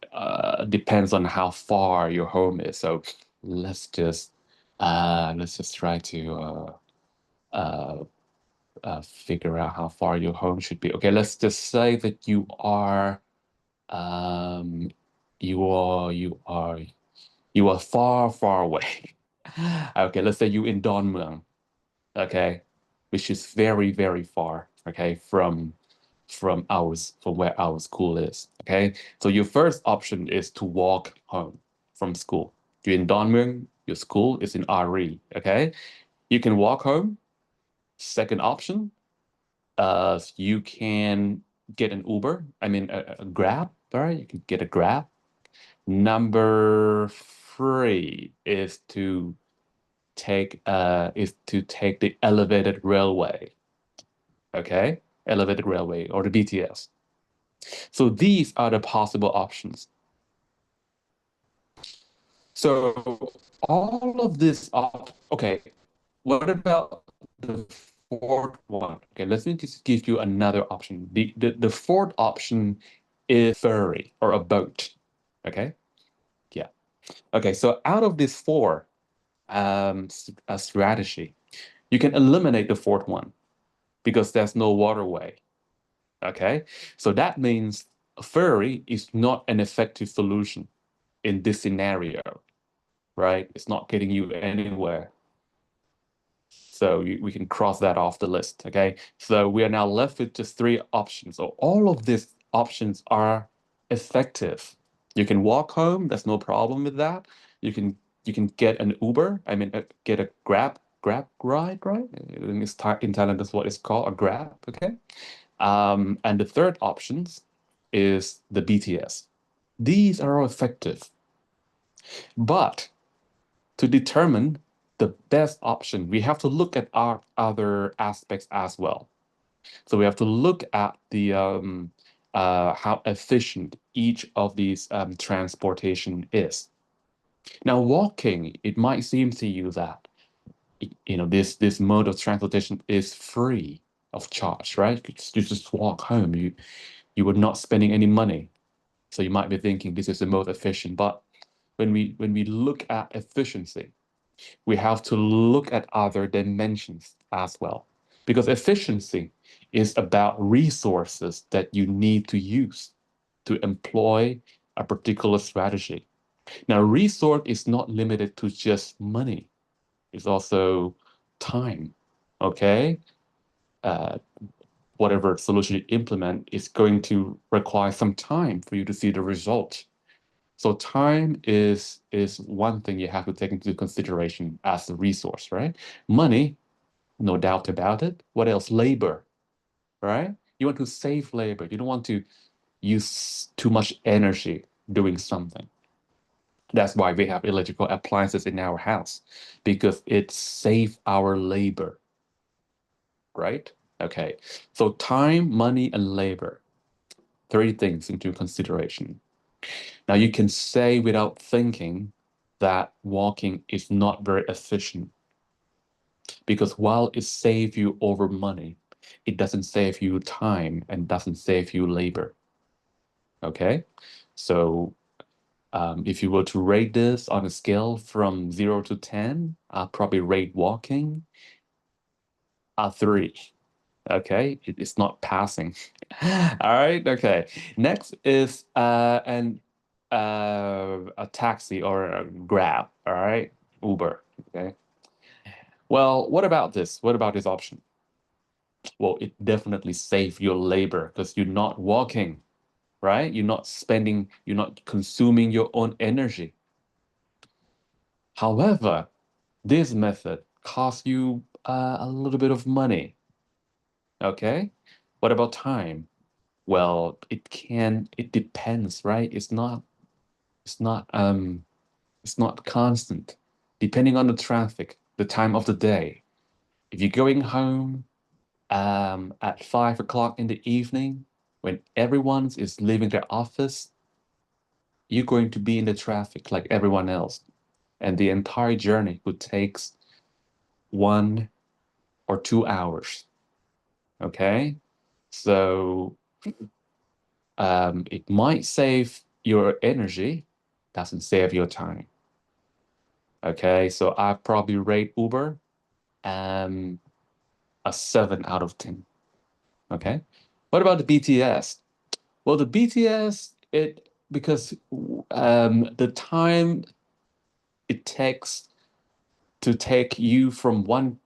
depends on how far your home is. So let's just let's just try to uh, figure out how far your home should be. Okay, let's just say that um, you are you are far, far away. Okay, let's say you in Dongmyeong, okay, which is very, very far, okay, from where our school is. Okay. So your first option is to walk home from school. You're in Dongmyeong, your school is in Ari. Okay. You can walk home. Second option, you can get an Uber. I mean a Grab, all right? You can get a Grab. Number three is to take the elevated railway. Okay. Elevated railway or the BTS. So these are the possible options. So all of this okay, what about the fourth one? Okay, let me just give you another option. The fourth option is ferry or a boat. Okay, yeah. Okay, so out of these four a strategy, you can eliminate the fourth one because there's no waterway. Okay, so that means a ferry is not an effective solution in this scenario, right? It's not getting you anywhere. So we can cross that off the list. Okay. So we are now left with just three options. So all of these options are effective. You can walk home. There's no problem with that. You can get an Uber. I mean, get a Grab ride, right? In Thailand, that's what it's called, a Grab. Okay. And the third options is the BTS. These are all effective, but to determine the best option, we have to look at our other aspects as well. So we have to look at how efficient each of these transportation is. Now, walking, it might seem to you that this mode of transportation is free of charge, right? You just walk home. You were not spending any money. So you might be thinking this is the most efficient. But when we look at efficiency, we have to look at other dimensions as well. Because efficiency is about resources that you need to use to employ a particular strategy. Now, resource is not limited to just money. It's also time. Okay? Uh, whatever solution you implement is going to require some time for you to see the result. So time is one thing you have to take into consideration as a resource, right? Money, no doubt about it. What else? Labor, right? You want to save labor. You don't want to use too much energy doing something. That's why we have electrical appliances in our house, because it saves our labor, right? Okay. So time, money, and labor, three things into consideration. Now you can say without thinking that walking is not very efficient, because while it saves you over money, it doesn't save you time and doesn't save you labor. Okay? So if you were to rate this on a scale from 0 to 10, I'll probably rate walking a 3. Okay, it's not passing. All right, okay. Next is a taxi or a Grab. All right, Uber. Okay. Well, what about this? What about this option? Well, it definitely saves your labor because you're not walking, right? You're not consuming your own energy. However, this method costs you a little bit of money. Okay. What about time? Well, it depends, right? It's not, it's not constant. Depending on the traffic, the time of the day. If you're going home, at 5 o'clock in the evening, when everyone is leaving their office, you're going to be in the traffic like everyone else. And the entire journey would take 1 or 2 hours. Okay. So, it might save your energy, doesn't save your time. Okay, so I probably rate Uber um a 7 out of 10. Okay. What about the BTS? Well, the BTS, it because the time it takes to take you from one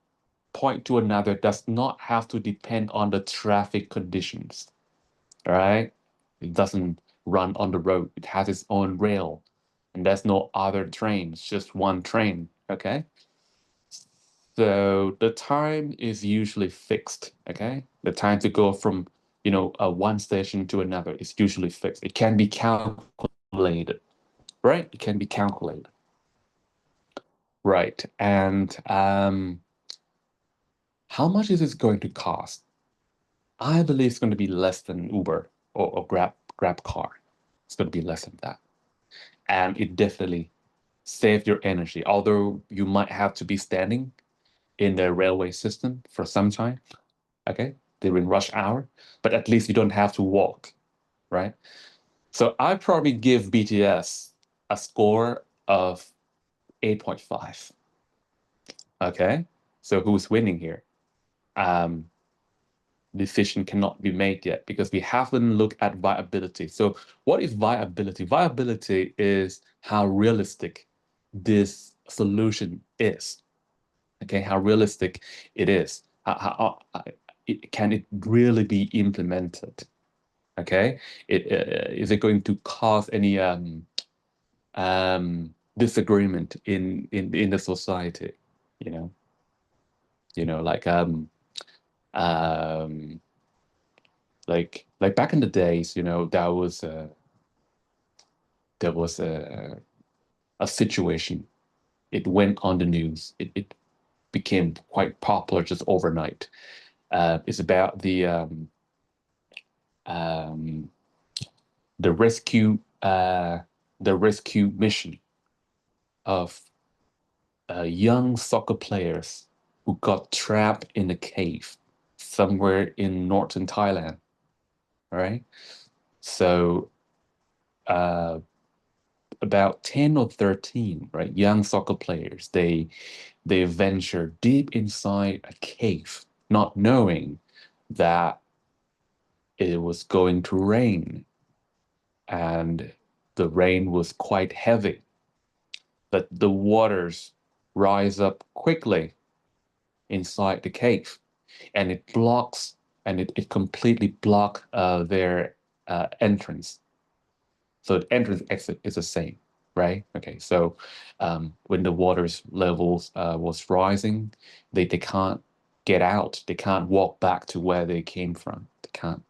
point to another does not have to depend on the traffic conditions. All right. It doesn't run on the road. It has its own rail, and there's no other train. It's just one train. Okay. So the time is usually fixed. Okay. The time to go from, one station to another is usually fixed. It can be calculated, right? It can be calculated. Right. And how much is this going to cost? I believe it's going to be less than Uber or Grab car. It's going to be less than that. And it definitely saves your energy. Although you might have to be standing in the railway system for some time, okay, during rush hour, but at least you don't have to walk, right? So I probably give BTS a score of 8.5. Okay. So who's winning here? Um, Decision cannot be made yet because we haven't looked at viability. So what is viability? Viability is how realistic this solution is. Okay, how realistic it is. Can it really be implemented? Okay, is it going to cause any disagreement in the society? You know, like um like back in the days, there was a situation. It went on the news. It became quite popular just overnight. It's about the the rescue uh, the rescue mission of young soccer players who got trapped in a cave somewhere in northern Thailand. All right. So uh, about 10 or 13, right, young soccer players, they venture deep inside a cave, not knowing that it was going to rain, and the rain was quite heavy, that the waters rise up quickly inside the cave, and it blocks, and it completely block their entrance. So the entrance exit is the same, right? Okay, so when the water's levels was rising, they can't get out. They can't walk back to where they came from. They can't.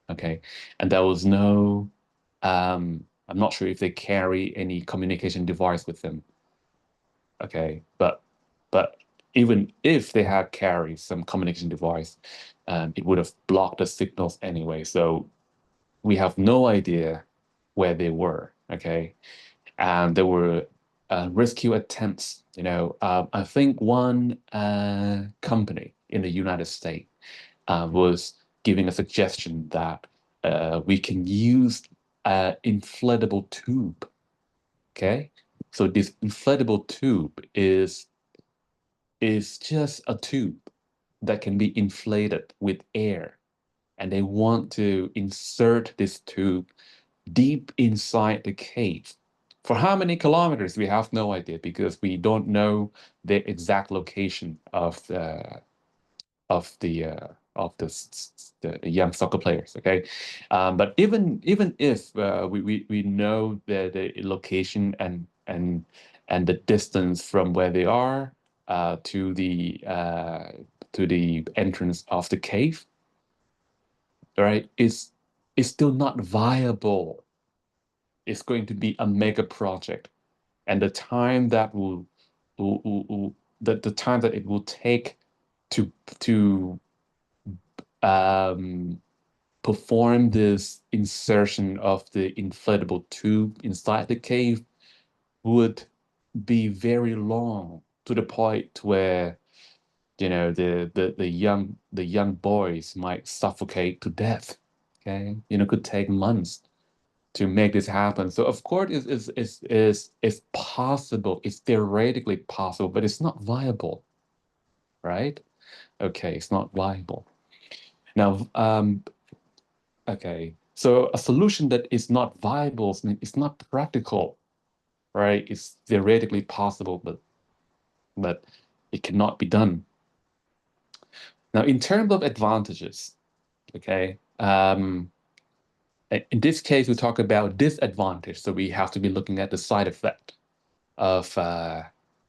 Okay, and there was no. I'm not sure if they carry any communication device with them. Okay, but even if they had carried some communication device, it would have blocked the signals anyway. So we have no idea where they were. Okay, and there were rescue attempts. I think one company in the United States was giving a suggestion that we can use an inflatable tube. Okay, so this inflatable tube is just a tube that can be inflated with air, and they want to insert this tube deep inside the cave. For how many kilometers, we have no idea because we don't know the exact location of the young soccer players. Okay, but even if we know the location and the distance from where they are to the entrance of the cave, right, is still not viable. It's going to be a mega project, and the time that the time that it will take to um, perform this insertion of the inflatable tube inside the cave would be very long, to the point where the young boys might suffocate to death. Okay, could take months to make this happen. So of course it's possible, it's theoretically possible, but it's not viable, right? Okay, it's not viable. Now, okay, so a solution that is not viable, it's not practical, right? It's theoretically possible, but it cannot be done. Now, in terms of advantages, okay, in this case, we talk about disadvantage, so we have to be looking at the side effect of uh,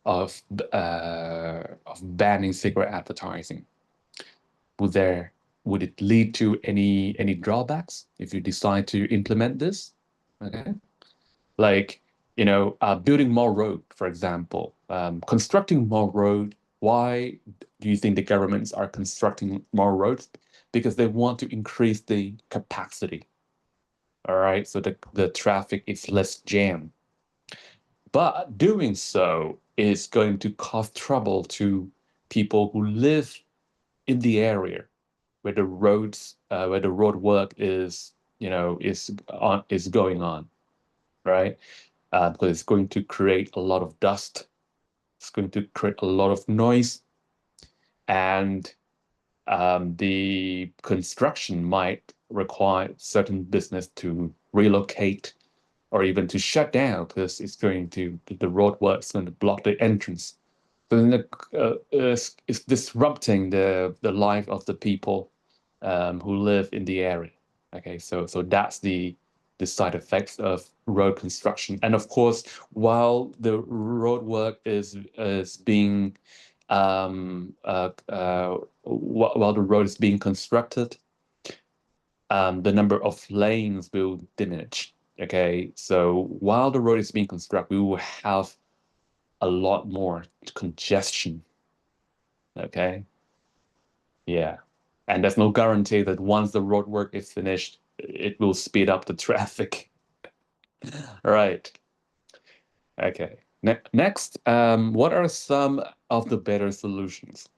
of of banning cigarette advertising. Would there would it lead to any drawbacks if you decide to implement this? Okay, like building more road, for example, constructing more road. Why do you think the governments are constructing more roads? Because they want to increase the capacity. All right, so the traffic is less jam. But doing so is going to cause trouble to people who live in the area where the road work is going on, right? Because it's going to create a lot of dust. It's going to create a lot of noise, and the construction might require certain business to relocate or even to shut down because the road work is going to block the entrance. So then it's disrupting the life of the people who live in the area. Okay, so that's the side effects of road construction. And of course, while the road work is being while the road is being constructed, the number of lanes will diminish. Okay, so while the road is being constructed, we will have a lot more congestion. Okay, yeah, and there's no guarantee that once the road work is finished, it will speed up the traffic. All right. Okay. Next, what are some of the better solutions?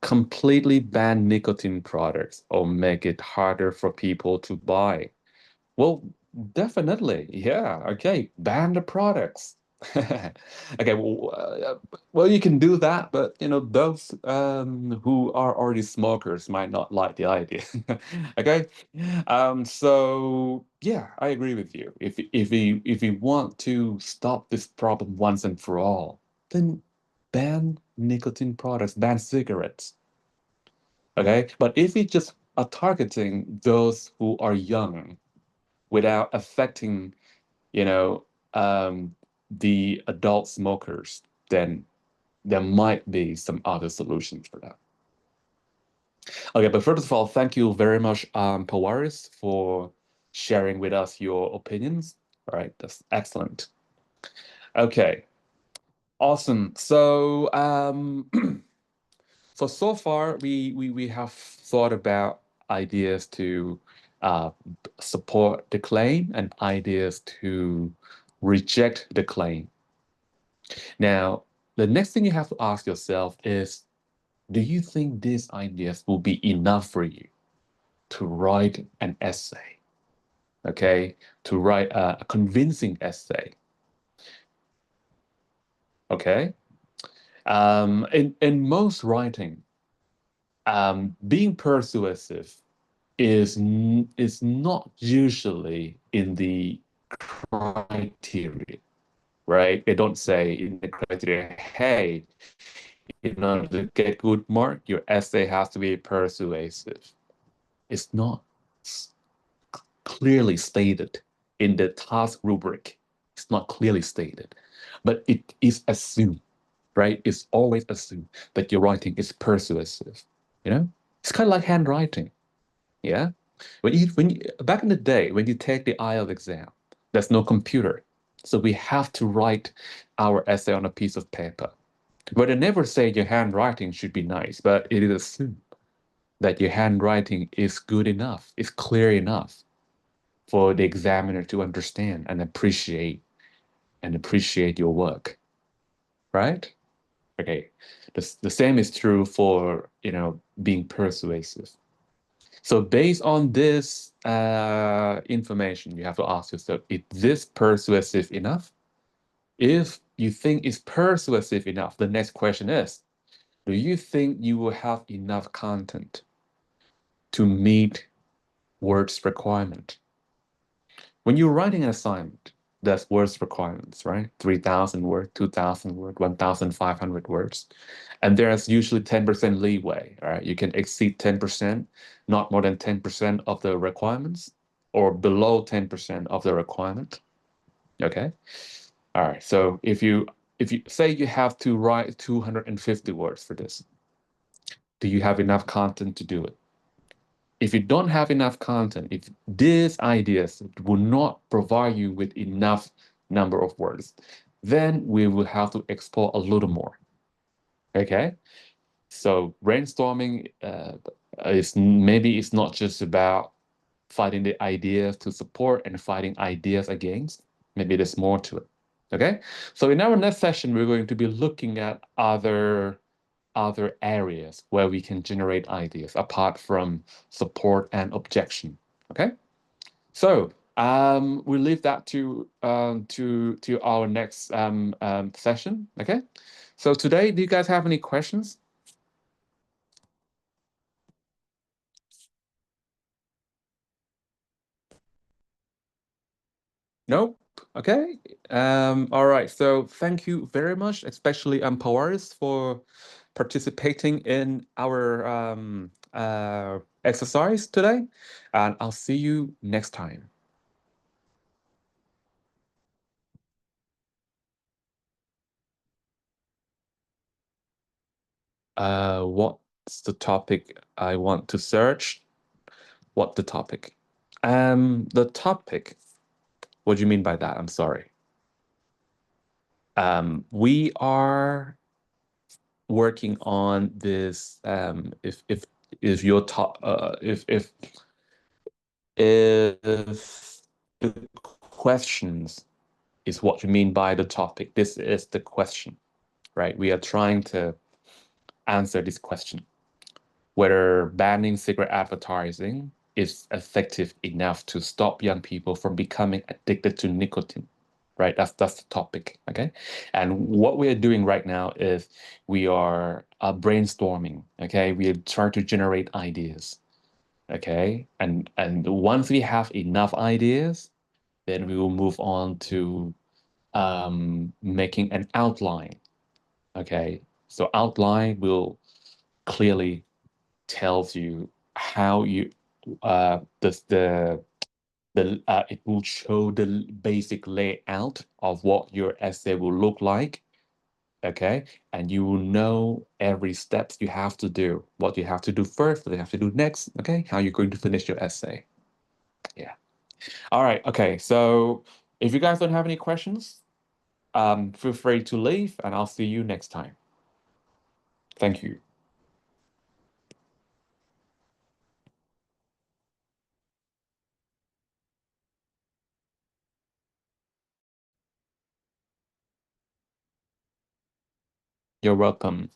Completely ban nicotine products or make it harder for people to buy. Well, definitely. Yeah. Okay. Ban the products. Okay. Well, you can do that, but those who are already smokers might not like the idea. Okay. So yeah, I agree with you. If we want to stop this problem once and for all, then ban nicotine products, ban cigarettes. Okay. But if we just are targeting those who are young without affecting, you know, um, the adult smokers, then there might be some other solutions for that. Okay, but first of all, thank you very much, Pawaris, for sharing with us your opinions. All right, that's excellent. Okay, awesome. So, so far we have thought about ideas to uh, support the claim and ideas to reject the claim. Now, the next thing you have to ask yourself is, do you think these ideas will be enough for you to write an essay? Okay, to write a convincing essay. Okay, in most writing, being persuasive is not usually in the criteria, right? They don't say in the criteria, hey, in order to get good mark, your essay has to be persuasive. It's not clearly stated in the task rubric. It's not clearly stated, but it is assumed, right? It's always assumed that your writing is persuasive. It's kind of like handwriting. Yeah. Back in the day, when you take the IELTS exam, there's no computer. So we have to write our essay on a piece of paper. But they never say your handwriting should be nice, but it is assumed that your handwriting is good enough, is clear enough for the examiner to understand and appreciate your work, right? Okay. The same is true for, being persuasive. So based on this information, you have to ask yourself, is this persuasive enough? If you think it's persuasive enough, the next question is, do you think you will have enough content to meet Word's requirement? When you're writing an assignment, there's words requirements, right? 3,000 words, 2,000 words, 1,500 words. And there's usually 10% leeway, right? You can exceed 10%, not more than 10% of the requirements, or below 10% of the requirement. Okay. All right. So if you say you have to write 250 words for this, do you have enough content to do it? If you don't have enough content, if these ideas will not provide you with enough number of words, then we will have to explore a little more. Okay? So brainstorming is maybe it's not just about fighting the ideas to support and fighting ideas against. Maybe there's more to it. Okay? So in our next session, we're going to be looking at other areas where we can generate ideas apart from support and objection. Okay, so we leave that to our next session. Okay, so today, do you guys have any questions? Nope. Okay. All right. So thank you very much, especially Pawaris, for participating in our exercise today. And I'll see you next time. What's the topic I want to search? What the topic? The topic. What do you mean by that? I'm sorry. We are working on this. If your top, if if the questions is what you mean by the topic, this is the question, right? We are trying to answer this question, whether banning cigarette advertising is effective enough to stop young people from becoming addicted to nicotine, right? That's the topic, okay? And what we are doing right now is we are brainstorming, okay? We are trying to generate ideas, okay? And once we have enough ideas, then we will move on to making an outline, okay? So outline will clearly tells you how you it will show the basic layout of what your essay will look like, okay? And you will know every steps you have to do, what you have to do first, what you have to do next, okay? How you're going to finish your essay. Yeah. All right, okay. So if you guys don't have any questions, feel free to leave and I'll see you next time. Thank you. You're welcome.